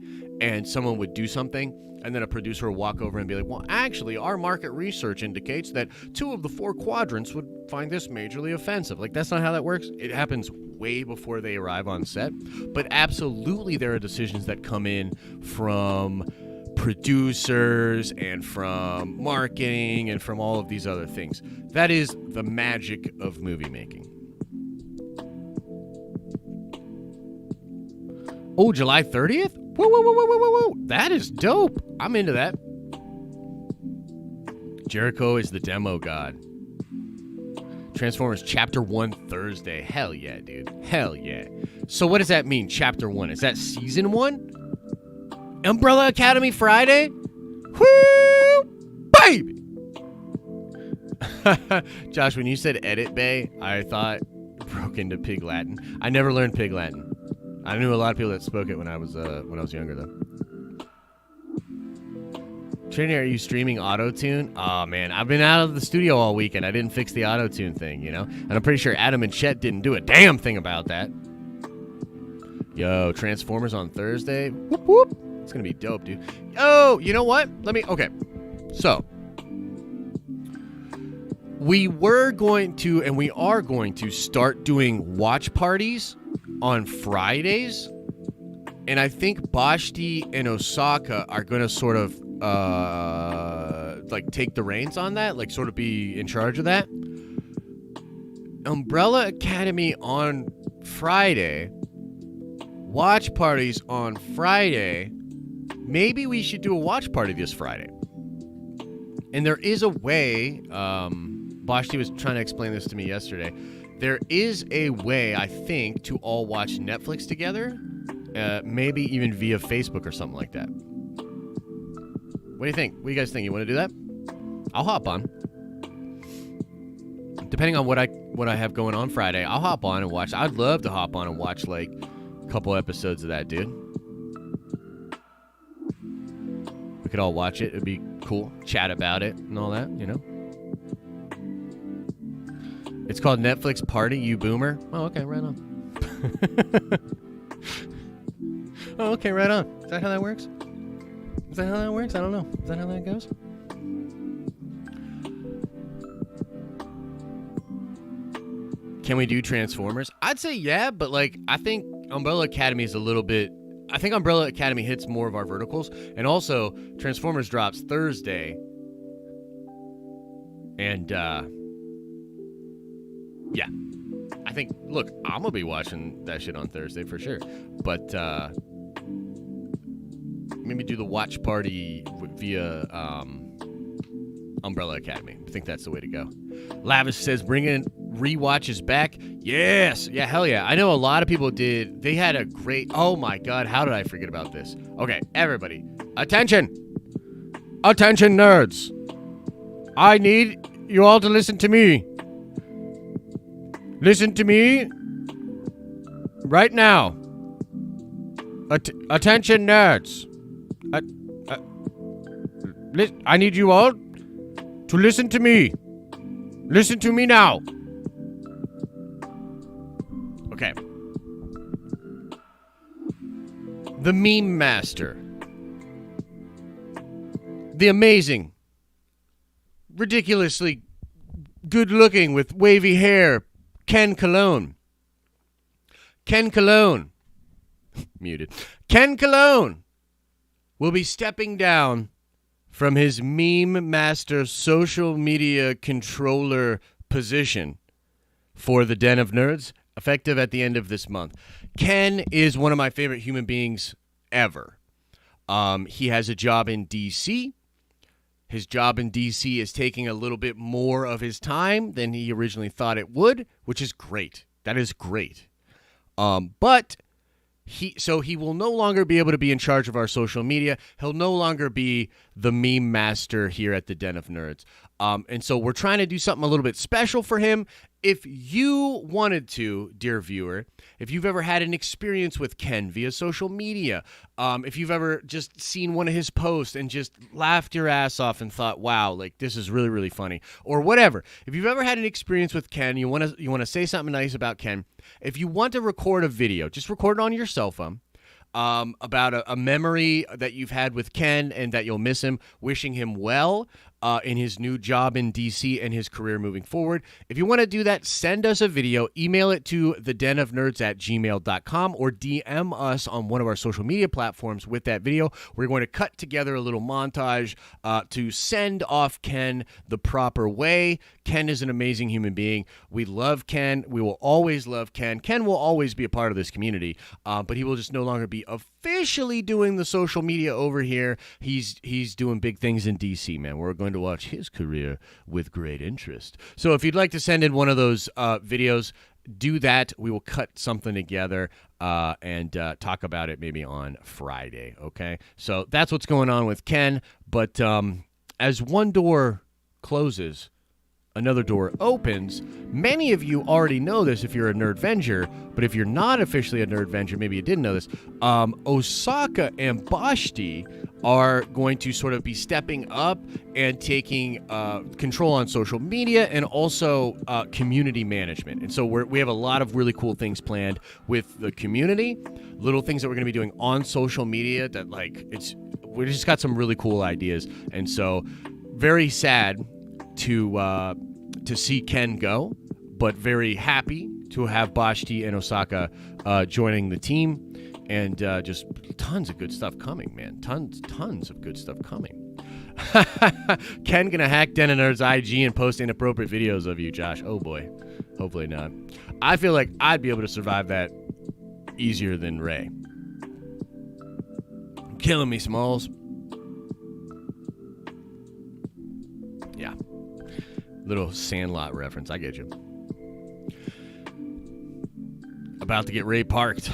and someone would do something and then a producer would walk over and be like, well, actually, our market research indicates that 2 of the 4 quadrants would find this majorly offensive. Like, that's not how that works. It happens way before they arrive on set. But absolutely, there are decisions that come in from producers and from marketing and from all of these other things. That is the magic of movie making. Oh, July 30th? Whoa. That is dope. I'm into that. Jericho is the demo god. Transformers Chapter 1 Thursday. Hell yeah, dude. Hell yeah. So what does that mean, Chapter 1? Is that Season 1? Umbrella Academy Friday? Woo! Baby! Josh, when you said edit bay, I thought broke into Pig Latin. I never learned Pig Latin. I knew a lot of people that spoke it when I was younger, though. Trinity, are you streaming auto-tune? Oh, man, I've been out of the studio all weekend. I didn't fix the auto-tune thing, And I'm pretty sure Adam and Chet didn't do a damn thing about that. Yo, Transformers on Thursday. Whoop, whoop. It's going to be dope, dude. Oh, you know what? Okay. So, we were going to, and we are going to start doing watch parties on Fridays, and I think Bashti and Osaka are going to sort of take the reins on that, like sort of be in charge of that. Umbrella Academy on Friday, watch parties on Friday. Maybe we should do a watch party this Friday. And there is a way, Bashti was trying to explain this to me yesterday. There is a way, I think, to all watch Netflix together, maybe even via Facebook or something like that. What do you think? What do you guys think? You want to do that? I'll hop on. Depending on what I have going on Friday, I'll hop on and watch. I'd love to hop on and watch, like, couple episodes of that, dude. We could all watch it. It'd be cool. Chat about it and all that, you know. It's called Netflix Party, You Boomer. Oh, okay, right on. Oh, okay, right on. Is that how that works? Is that how that works? I don't know. Is that how that goes? Can we do Transformers? I'd say yeah, but like I think Umbrella Academy is a little bit... I think Umbrella Academy hits more of our verticals. And also, Transformers drops Thursday. And, yeah. I think, look, I'm going to be watching that shit on Thursday for sure. But, maybe do the watch party via Umbrella Academy. I think that's the way to go. Lavish says, bringing rewatches back. Yes. Yeah, hell yeah. I know a lot of people did. They had a great... Oh, my God. How did I forget about this? Okay, everybody. Attention. Attention, nerds. I need you all to listen to me. Listen to me right now. Attention, nerds. I need you all to listen to me. Listen to me now. Okay. The Meme Master. The amazing, ridiculously good-looking with wavy hair, Ken Cologne. Ken Cologne. Muted. Ken Cologne will be stepping down from his Meme Master social media controller position for the Den of Nerds, effective at the end of this month. Ken is one of my favorite human beings ever. He has a job in D.C. His job in D.C. is taking a little bit more of his time than he originally thought it would, which is great. That is great. But he will no longer be able to be in charge of our social media. He'll no longer be the meme master here at the Den of Nerds. And so we're trying to do something a little bit special for him. If you wanted to, dear viewer, if you've ever had an experience with Ken via social media, if you've ever just seen one of his posts and just laughed your ass off and thought, wow, like this is really, really funny, or whatever. If you've ever had an experience with Ken, you want to say something nice about Ken, if you want to record a video, just record it on your cell phone. About a memory that you've had with Ken and that you'll miss him, wishing him well in his new job in D.C. and his career moving forward. If you want to do that, send us a video, email it to thedenofnerds@gmail.com or DM us on one of our social media platforms with that video. We're going to cut together a little montage to send off Ken the proper way. Ken is an amazing human being. We love Ken. We will always love Ken. Ken will always be a part of this community, but he will just no longer be officially doing the social media over here. He's doing big things in DC, man. We're going to watch his career with great interest. So if you'd like to send in one of those videos, do that. We will cut something together and talk about it maybe on Friday, okay? So that's what's going on with Ken. But as one door closes, another door opens. Many of you already know this if you're a Nerdvenger, but if you're not officially a Nerdvenger, maybe you didn't know this. Osaka and Bashti are going to sort of be stepping up and taking control on social media and also community management. And so we have a lot of really cool things planned with the community, little things that we're going to be doing on social media that we just got some really cool ideas. And so very sad to see Ken go, but very happy to have Bashti and Osaka joining the team, and just tons of good stuff coming, man. Tons of good stuff coming. Ken gonna hack Den of Nerds IG and post inappropriate videos of you, Josh. Oh boy, hopefully not. I feel like I'd be able to survive that easier than Ray. Killing me, Smalls. Yeah. Little Sandlot reference. I get you. About to get Ray parked.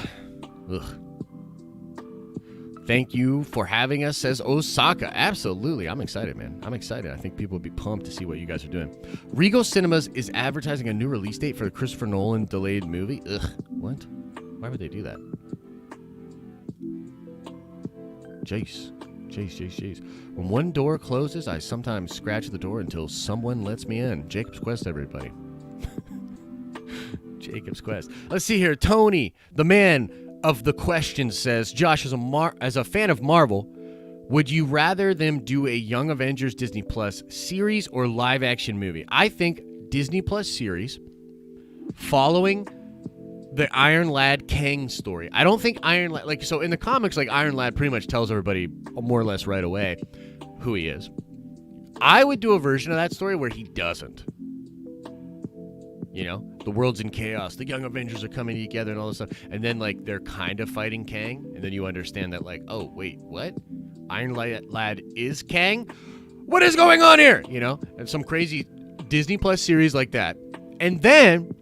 Ugh. Thank you for having us, says Osaka. Absolutely. I'm excited, man. I'm excited. I think people will be pumped to see what you guys are doing. Regal Cinemas is advertising a new release date for the Christopher Nolan delayed movie. Ugh. What? Why would they do that? Jace. When one door closes, I sometimes scratch the door until someone lets me in. Jacob's Quest, everybody. Jacob's Quest. Let's see here. Tony, the man of the question, says, Josh, as a fan of Marvel, would you rather them do a Young Avengers Disney Plus series or live action movie? I think Disney Plus series following the Iron Lad Kang story. I don't think Iron Lad, so in the comics, Iron Lad pretty much tells everybody more or less right away who he is. I would do a version of that story where he doesn't. The world's in chaos. The Young Avengers are coming together and all this stuff. And then, they're kind of fighting Kang. And then you understand that, oh, wait, what? Iron Lad is Kang? What is going on here? And some crazy Disney Plus series like that. And then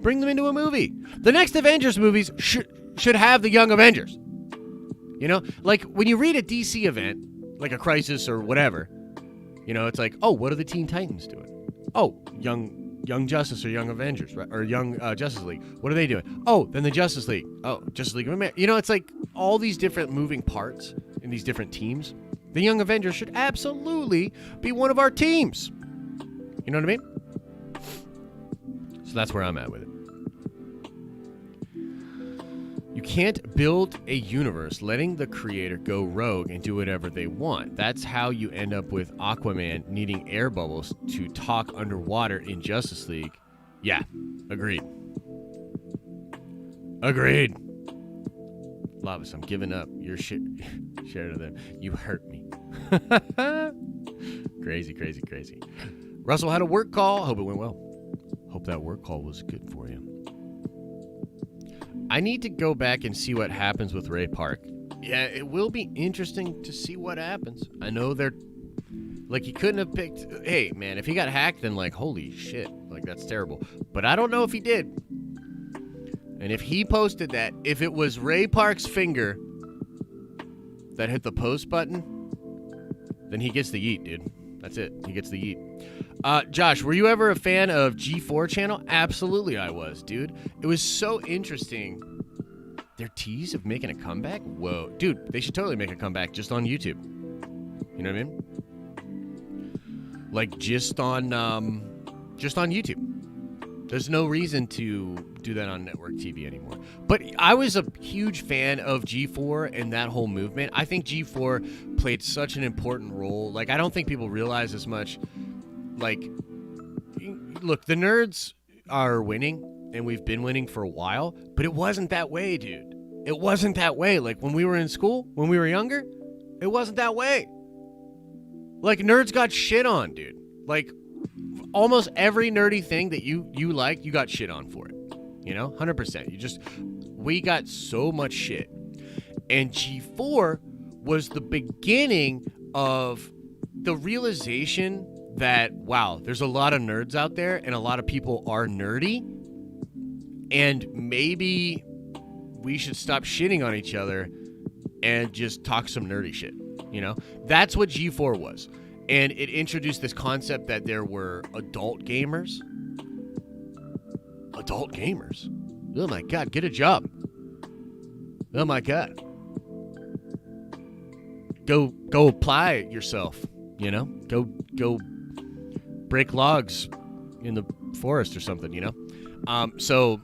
bring them into a movie. The next Avengers movies should have the Young Avengers. When you read a DC event, like a Crisis or whatever, it's oh, what are the Teen Titans doing? Oh, Young Justice or Young Avengers, right? Or Young Justice League. What are they doing? Oh, then the Justice League. Oh, Justice League of America. It's all these different moving parts in these different teams. The Young Avengers should absolutely be one of our teams. You know what I mean? So that's where I'm at with it. You can't build a universe letting the creator go rogue and do whatever they want. That's how you end up with Aquaman needing air bubbles to talk underwater in Justice League. Yeah, agreed. Lavas, I'm giving up. Your share to them. You hurt me. Crazy. Russell had a work call. Hope it went well. Hope that work call was good for you. I need to go back and see what happens with Ray Park. Yeah, it will be interesting to see what happens. I know they're... he couldn't have picked... Hey, man, if he got hacked, then, holy shit. That's terrible. But I don't know if he did. And if he posted that, if it was Ray Park's finger that hit the post button, then he gets the yeet, dude. That's it. He gets the yeet. Josh, were you ever a fan of G4 channel? Absolutely I was, dude. It was so interesting. Their tease of making a comeback? Whoa. Dude, they should totally make a comeback just on YouTube. You know what I mean? Just on YouTube. There's no reason to do that on network TV anymore. But I was a huge fan of G4 and that whole movement. I think G4 played such an important role. I don't think people realize as much. Look, the nerds are winning, and we've been winning for a while, but it wasn't that way, dude. It wasn't that way. When we were in school, when we were younger, it wasn't that way. Nerds got shit on, dude. Almost every nerdy thing that you liked, you got shit on for it. 100%. We got so much shit. And G4 was the beginning of the realization that, wow, there's a lot of nerds out there and a lot of people are nerdy. And maybe we should stop shitting on each other and just talk some nerdy shit. That's what G4 was. And it introduced this concept that there were adult gamers. Adult gamers? Oh my God, get a job. Oh my God. Go apply it yourself, Go break logs in the forest or something, So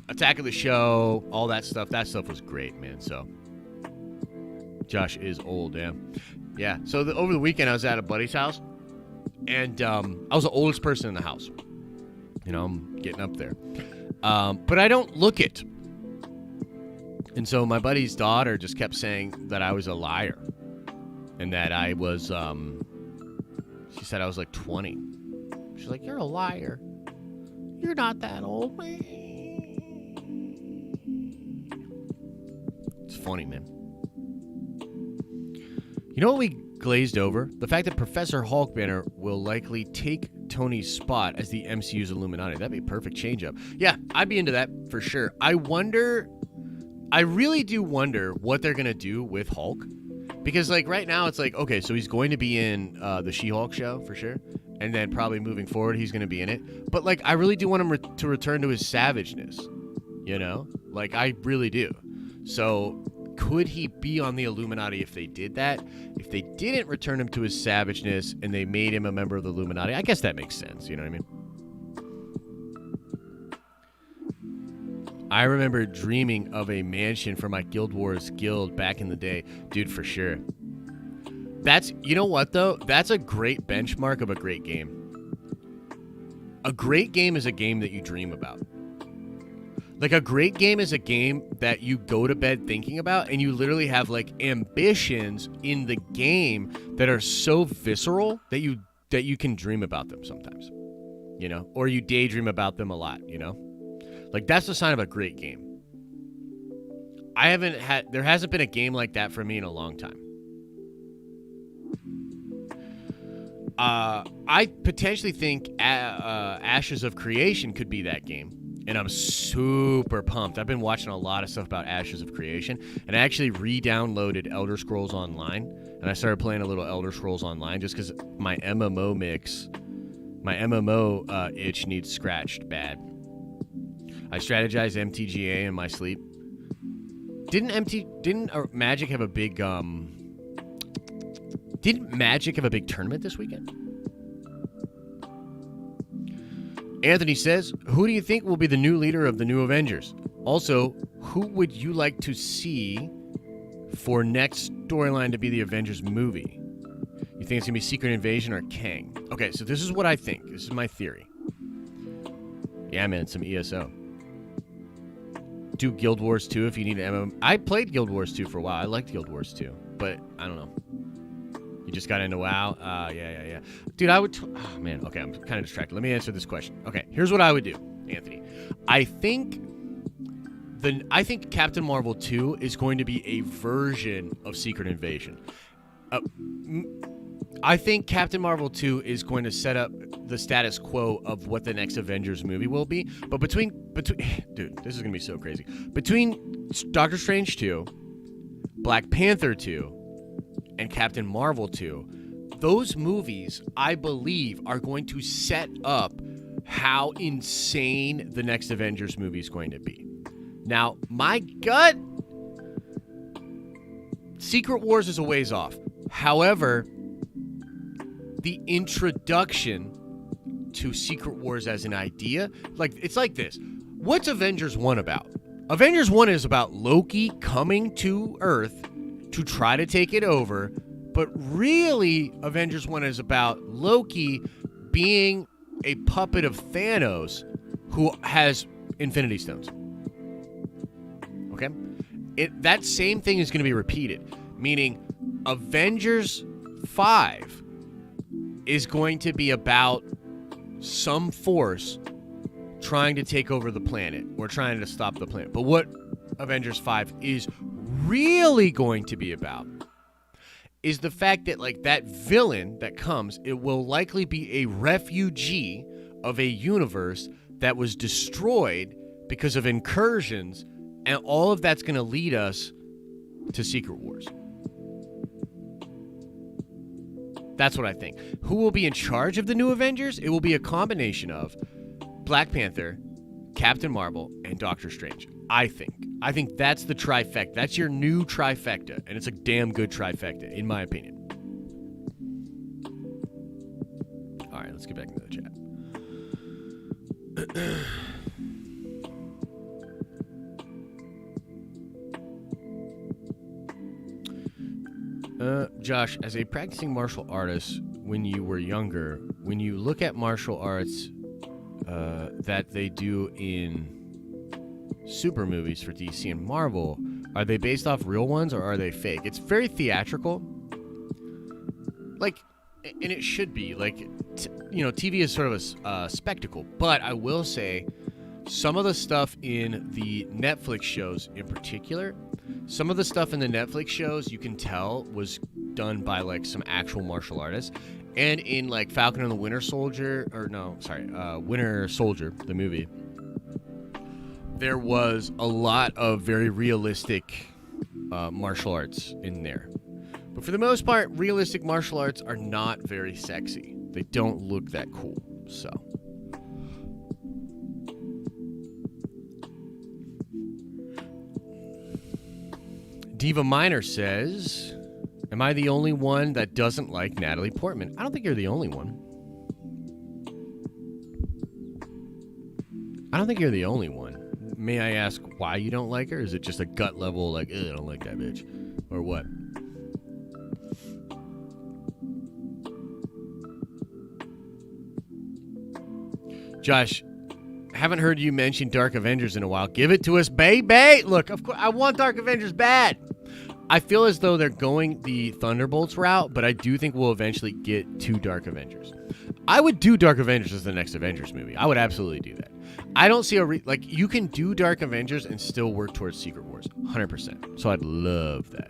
Attack of the Show, all that stuff was great, man. So Josh is old, yeah. Yeah, so over the weekend I was at a buddy's house, and I was the oldest person in the house. I'm getting up there. But I don't look it. And so my buddy's daughter just kept saying that I was a liar. And that I was, she said I was 20. She's like, you're a liar. You're not that old. It's funny, man. You know what we glazed over? The fact that Professor Hulk banner will likely take Tony's spot as the MCU's Illuminati. That'd be a perfect change-up. Yeah, I'd be into that for sure. I really do wonder what they're going to do with Hulk. Because, right now, it's okay, so he's going to be in the She-Hulk show, for sure. And then probably moving forward, he's going to be in it. But, I really do want him to return to his savageness. I really do. So, could he be on the Illuminati if they did that? If they didn't return him to his savageness and they made him a member of the Illuminati, I guess that makes sense. You know what I mean? I remember dreaming of a mansion for my Guild Wars guild back in the day. Dude, for sure. That's, you know what, though? That's a great benchmark of a great game. A great game is a game that you dream about. Like, a great game is a game that you go to bed thinking about, and you literally have, like, ambitions in the game that are so visceral that you can dream about them sometimes. You know? Or you daydream about them a lot, you know? Like, that's the sign of a great game. There hasn't been a game like that for me in a long time. I potentially think Ashes of Creation could be that game, and I'm super pumped. I've been watching a lot of stuff about Ashes of Creation, and I actually re-downloaded Elder Scrolls Online, and I started playing a little Elder Scrolls Online just because my MMO itch needs scratched bad. I strategized MTGA in my sleep. Didn't Magic have a big Didn't Magic have a big tournament this weekend? Anthony says, who do you think will be the new leader of the new Avengers? Also, who would you like to see for next storyline to be the Avengers movie? You think it's going to be Secret Invasion or Kang? Okay, so this is what I think. This is my theory. Yeah, man, some ESO. Do Guild Wars 2 if you need an MMO. I played Guild Wars 2 for a while. I liked Guild Wars 2, but I don't know. You just got into WoW? Yeah. Dude, I would... oh, man. Okay, I'm kind of distracted. Let me answer this question. Okay, here's what I would do, Anthony. I think Captain Marvel 2 is going to be a version of Secret Invasion. I think Captain Marvel 2 is going to set up the status quo of what the next Avengers movie will be. But between dude, this is going to be so crazy. Between Doctor Strange 2, Black Panther 2, and Captain Marvel 2, those movies, I believe, are going to set up how insane the next Avengers movie is going to be. Now, my gut, Secret Wars is a ways off. However, the introduction to Secret Wars as an idea, it's like this. What's Avengers 1 about? Avengers 1 is about Loki coming to Earth to try to take it over, but really Avengers 1 is about Loki being a puppet of Thanos who has Infinity Stones. Okay? That same thing is going to be repeated, meaning Avengers 5 is going to be about some force trying to take over the planet or trying to stop the planet. But what Avengers 5 is really going to be about is the fact that, that villain that comes, it will likely be a refugee of a universe that was destroyed because of incursions, and all of that's going to lead us to Secret Wars. That's what I think. Who will be in charge of the new Avengers? It will be a combination of Black Panther, Captain Marvel, and Doctor Strange. I think that's the trifecta. That's your new trifecta, and it's a damn good trifecta, in my opinion. All right, let's get back into the chat. Josh, as a practicing martial artist, when you were younger, when you look at martial arts that they do in super movies for DC and Marvel, are they based off real ones or are they fake? It's very theatrical. And it should be. TV is sort of a spectacle. But I will say, some of the stuff in the Netflix shows in particular, some of the stuff in the Netflix shows you can tell was done by some actual martial artists. And in Falcon and the Winter Soldier, Winter Soldier, the movie, there was a lot of very realistic martial arts in there. But for the most part, realistic martial arts are not very sexy. They don't look that cool, so. Diva Minor says, am I the only one that doesn't like Natalie Portman? I don't think you're the only one. I don't think you're the only one. May I ask why you don't like her? Is it just a gut level, like, I don't like that bitch? Or what? Josh, haven't heard you mention Dark Avengers in a while. Give it to us, baby. Look, of course, I want Dark Avengers bad. I feel as though they're going the Thunderbolts route, but I do think we'll eventually get to Dark Avengers. I would do Dark Avengers as the next Avengers movie. I would absolutely do that. I don't see like, you can do Dark Avengers and still work towards Secret Wars. 100%. So I'd love that.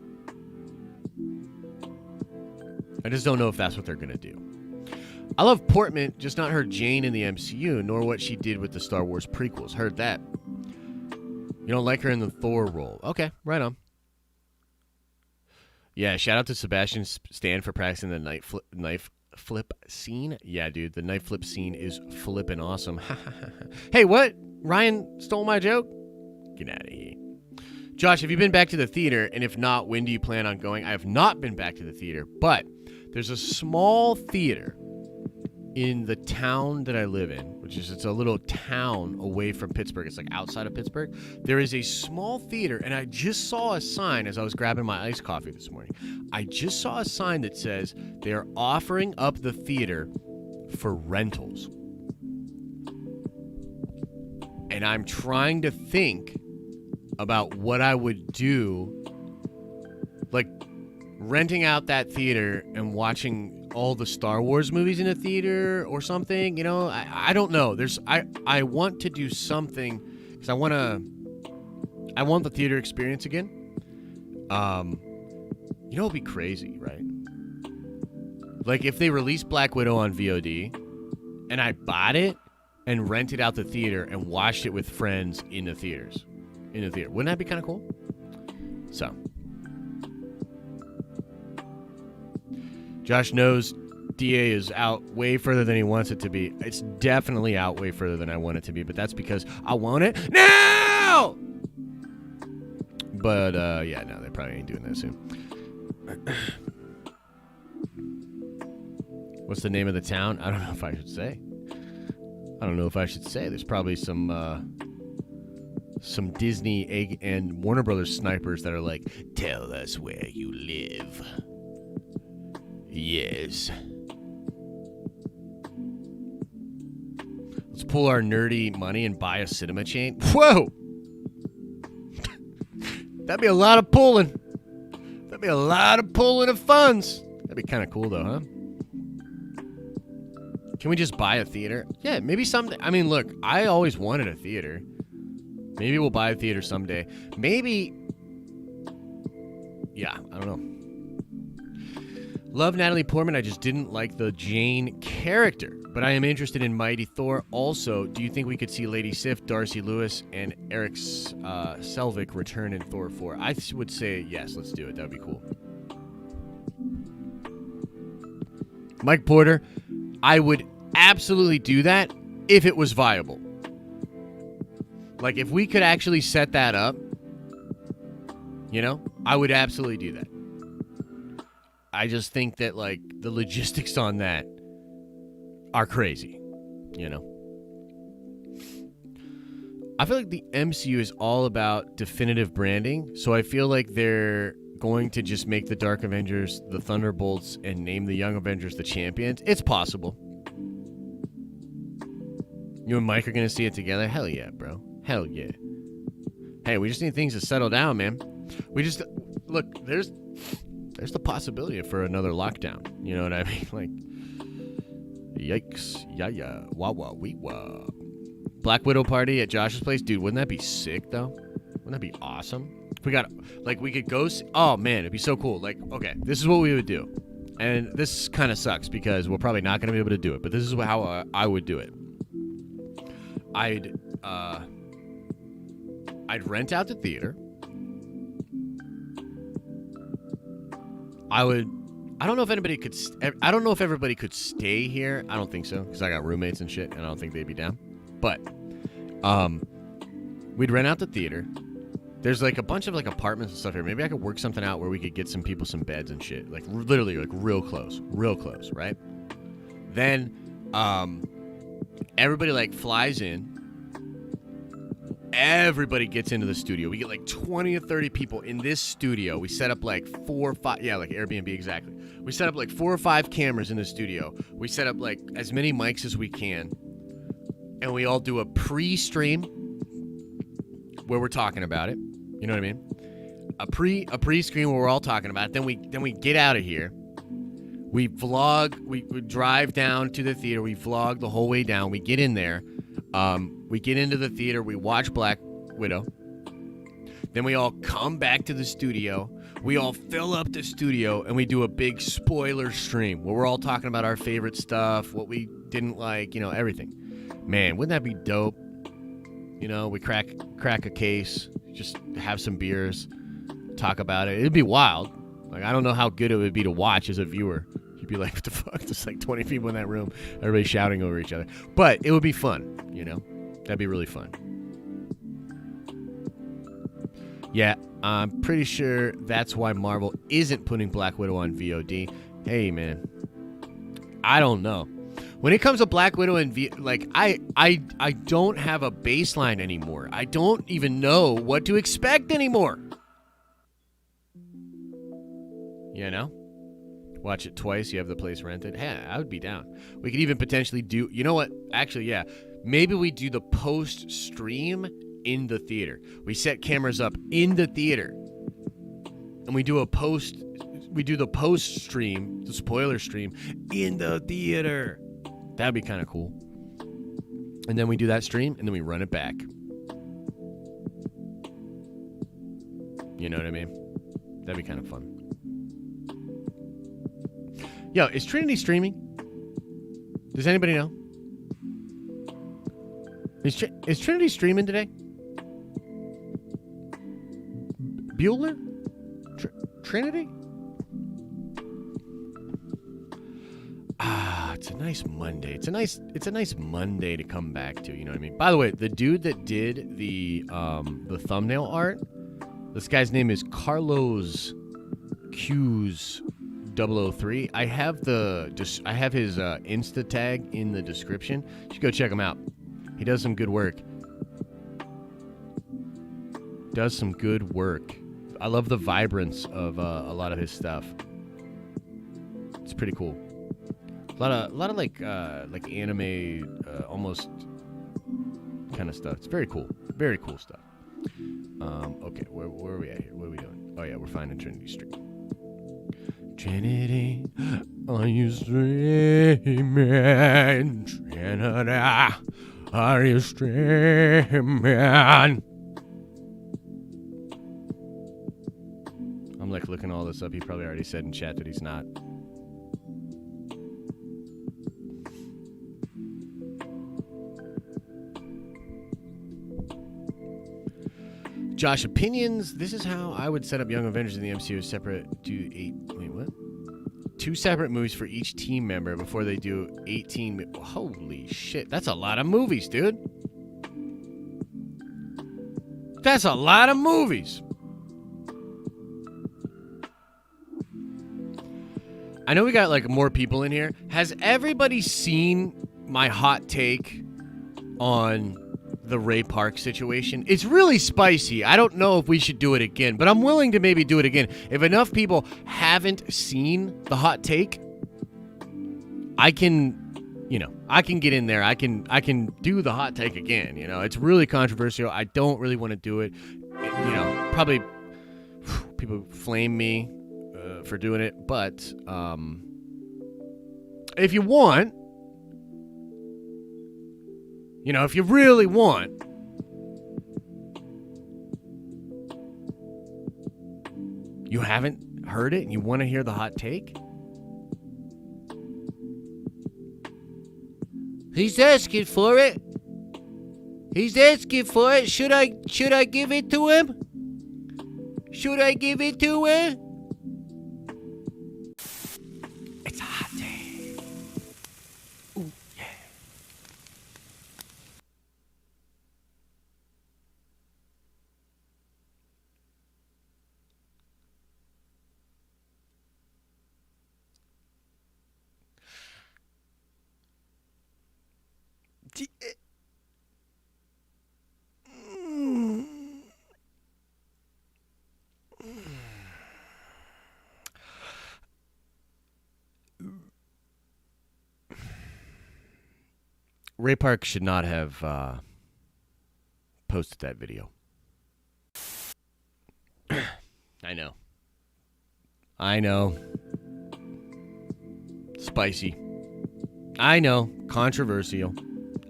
I just don't know if that's what they're going to do. I love Portman, just not her Jane in the MCU, nor what she did with the Star Wars prequels. Heard that. You don't like her in the Thor role. Okay, right on. Yeah, shout out to Sebastian Stan for practicing the knife flip scene. Yeah, dude, the knife flip scene is flippin' awesome. Hey, what? Ryan stole my joke? Get out of here. Josh, have you been back to the theater? And if not, when do you plan on going? I have not been back to the theater, but there's a small theater in the town that I live in, which is, it's a little town away from Pittsburgh. It's like outside of Pittsburgh. There is a small theater, and I just saw a sign as I was grabbing my iced coffee this morning. I just saw a sign that says they're offering up the theater for rentals. And I'm trying to think about what I would do, like renting out that theater and watching all the Star Wars movies in a theater or something, you know. I don't know. I want to do something because I want the theater experience again. You know, it'd be crazy, right? Like if they released Black Widow on VOD and I bought it and rented out the theater and watched it with friends in the theater. Wouldn't that be kind of cool? So Josh knows DA is out way further than he wants it to be. It's definitely out way further than I want it to be, but that's because I want it now! But, yeah, no, they probably ain't doing that soon. What's the name of the town? I don't know if I should say. There's probably some Disney egg and Warner Brothers snipers that are like, tell us where you live. Yes. Let's pull our nerdy money and buy a cinema chain. Whoa! That'd be a lot of pulling. Of funds. That'd be kind of cool, though, huh? Can we just buy a theater? Yeah, maybe someday. I mean, look, I always wanted a theater. Maybe we'll buy a theater someday. Maybe. Yeah, I don't know. Love Natalie Portman. I just didn't like the Jane character. But I am interested in Mighty Thor. Also, do you think we could see Lady Sif, Darcy Lewis, and Eric Selvig return in Thor 4? I would say yes. Let's do it. That would be cool. Mike Porter. I would absolutely do that if it was viable. Like, if we could actually set that up, you know, I would absolutely do that. I just think that, like, the logistics on that are crazy, you know? I feel like the MCU is all about definitive branding, so I feel like they're going to just make the Dark Avengers the Thunderbolts and name the Young Avengers the Champions. It's possible. You and Mike are going to see it together? Hell yeah, bro. Hell yeah. Hey, we just need things to settle down, man. We just... Look, there's the possibility for another lockdown. You know what I mean? Like, yikes. Yeah. Wah, wah, wee, wah. Black Widow party at Josh's place? Dude, wouldn't that be sick, though? Wouldn't that be awesome? If we got, like, we could go... Oh, man, it'd be so cool. Like, okay, this is what we would do. And this kind of sucks because we're probably not going to be able to do it. But this is how I would do it. I'd rent out the theater. I don't know if anybody could... I don't know if everybody could stay here. I don't think so, because I got roommates and shit, and I don't think they'd be down. But we'd rent out the theater. There's like a bunch of like apartments and stuff here. Maybe I could work something out where we could get some people some beds and shit. Like literally like real close, right? Then everybody like flies in. Everybody gets into the studio. We get like 20 or 30 people in this studio. We set up like 4 or 5, like Airbnb exactly. We set up like 4 or 5 cameras in the studio. We set up like as many mics as we can. And we all do a pre-stream where we're talking about it. You know what I mean? A pre-screen where we're all talking about it. Then we get out of here. We vlog. We drive down to the theater. We vlog the whole way down. We get in there. We get into the theater. We watch Black Widow. Then we all come back to the studio. We all fill up the studio, and we do a big spoiler stream where we're all talking about our favorite stuff, what we didn't like, everything. Man, wouldn't that be dope? We crack a case, just have some beers, talk about it. It'd be wild. Like, I don't know how good it would be to watch as a viewer. You'd be like, what the fuck? There's like 20 people in that room, everybody shouting over each other. But it would be fun, That'd be really fun. Yeah, I'm pretty sure that's why Marvel isn't putting Black Widow on VOD. Hey, man. I don't know. When it comes to Black Widow and I don't have a baseline anymore. I don't even know what to expect anymore. Watch it twice. You have the place rented. Hey, I would be down. We could even potentially do. You know what? Actually, yeah. Maybe we do the post stream in the theater. We set cameras up in the theater, and we do the post stream, the spoiler stream in the theater. That'd be kind of cool. And then we do that stream, and then we run it back. You know what I mean? That'd be kind of fun. Yo, is Trinity streaming? Does anybody know? Is Trinity streaming today? Bueller? Trinity? It's a nice Monday. It's a nice Monday to come back to, you know what I mean? By the way, the dude that did the thumbnail art, this guy's name is Carloz Gzz 003. I have his Insta tag in the description. You should go check him out. He does some good work. I love the vibrance of a lot of his stuff. It's pretty cool. A lot of like anime, almost kind of stuff. It's very cool. Very cool stuff. Okay, where are we at here? What are we doing? Oh yeah, we're finding Trinity Street. Trinity, are you streaming? Trinity, are you streaming? I'm like looking all this up. He probably already said in chat that he's not. Josh, opinions. This is how I would set up Young Avengers in the MCU separate. Two separate movies for each team member before they do 18. Holy shit. That's a lot of movies, dude. That's a lot of movies. I know we got like more people in here. Has everybody seen my hot take on the Ray Park situation? It's really spicy. I don't know if we should do it again, but I'm willing to maybe do it again. If enough people haven't seen the hot take, I can get in there. I can do the hot take again. It's really controversial. I don't really want to do it. Probably people flame me for doing it, but if you want, if you really want, you haven't heard it and you want to hear the hot take? He's asking for it. Should I give it to him? It's a hot take. Ooh, yeah. Ray Park should not have posted that video. I know. Spicy. I know. Controversial.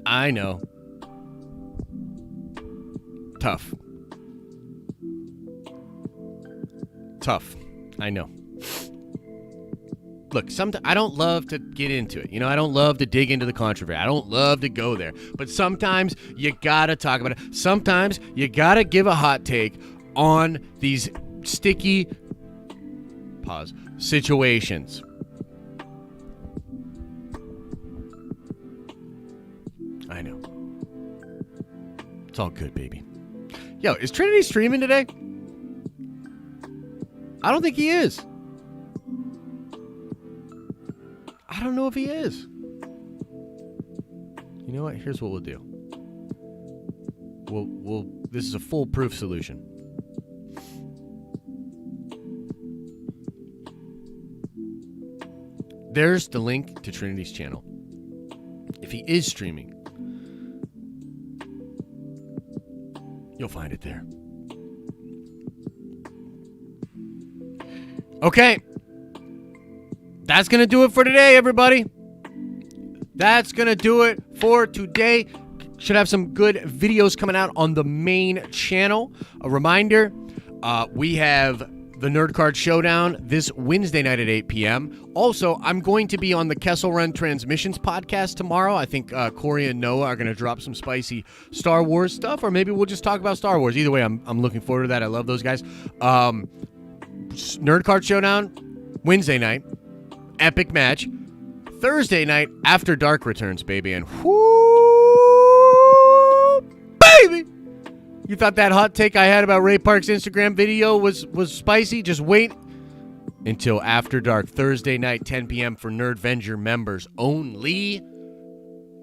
I know. Tough. I know. Look, I don't love to get into it. I don't love to dig into the controversy. I don't love to go there. But sometimes you gotta talk about it. Sometimes you gotta give a hot take on these sticky situations. I know. It's all good, baby. Yo, is Trinity streaming today? I don't think he is. I don't know if he is. You know what? Here's what we'll do. This is a foolproof solution. There's the link to Trinity's channel. If he is streaming, you'll find it there. Okay. That's going to do it for today, everybody. That's going to do it for today. Should have some good videos coming out on the main channel. A reminder, we have the Nerd Card Showdown this Wednesday night at 8 p.m. Also, I'm going to be on the Kessel Run Transmissions podcast tomorrow. I think Corey and Noah are going to drop some spicy Star Wars stuff, or maybe we'll just talk about Star Wars. Either way, I'm looking forward to that. I love those guys. Nerd Card Showdown, Wednesday night. Epic match. Thursday night, After Dark returns, baby. And whoo, baby! You thought that hot take I had about Ray Park's Instagram video was spicy? Just wait until After Dark, Thursday night, 10 p.m. for Nerdvenger members only.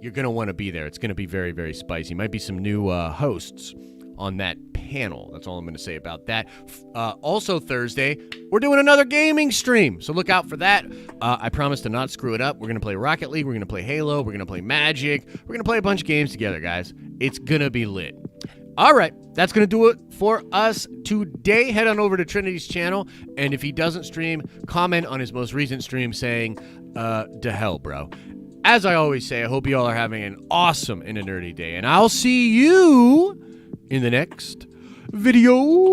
You're going to want to be there. It's going to be very, very spicy. Might be some new hosts on that panel. That's all I'm going to say about that. Also Thursday, we're doing another gaming stream, so look out for that. I promise to not screw it up. We're going to play Rocket League. We're going to play Halo. We're going to play Magic. We're going to play a bunch of games together, guys. It's going to be lit. All right, that's going to do it for us today. Head on over to Trinity's channel, and if he doesn't stream, comment on his most recent stream saying, to hell, bro. As I always say, I hope you all are having an awesome and a nerdy day, and I'll see you in the next video.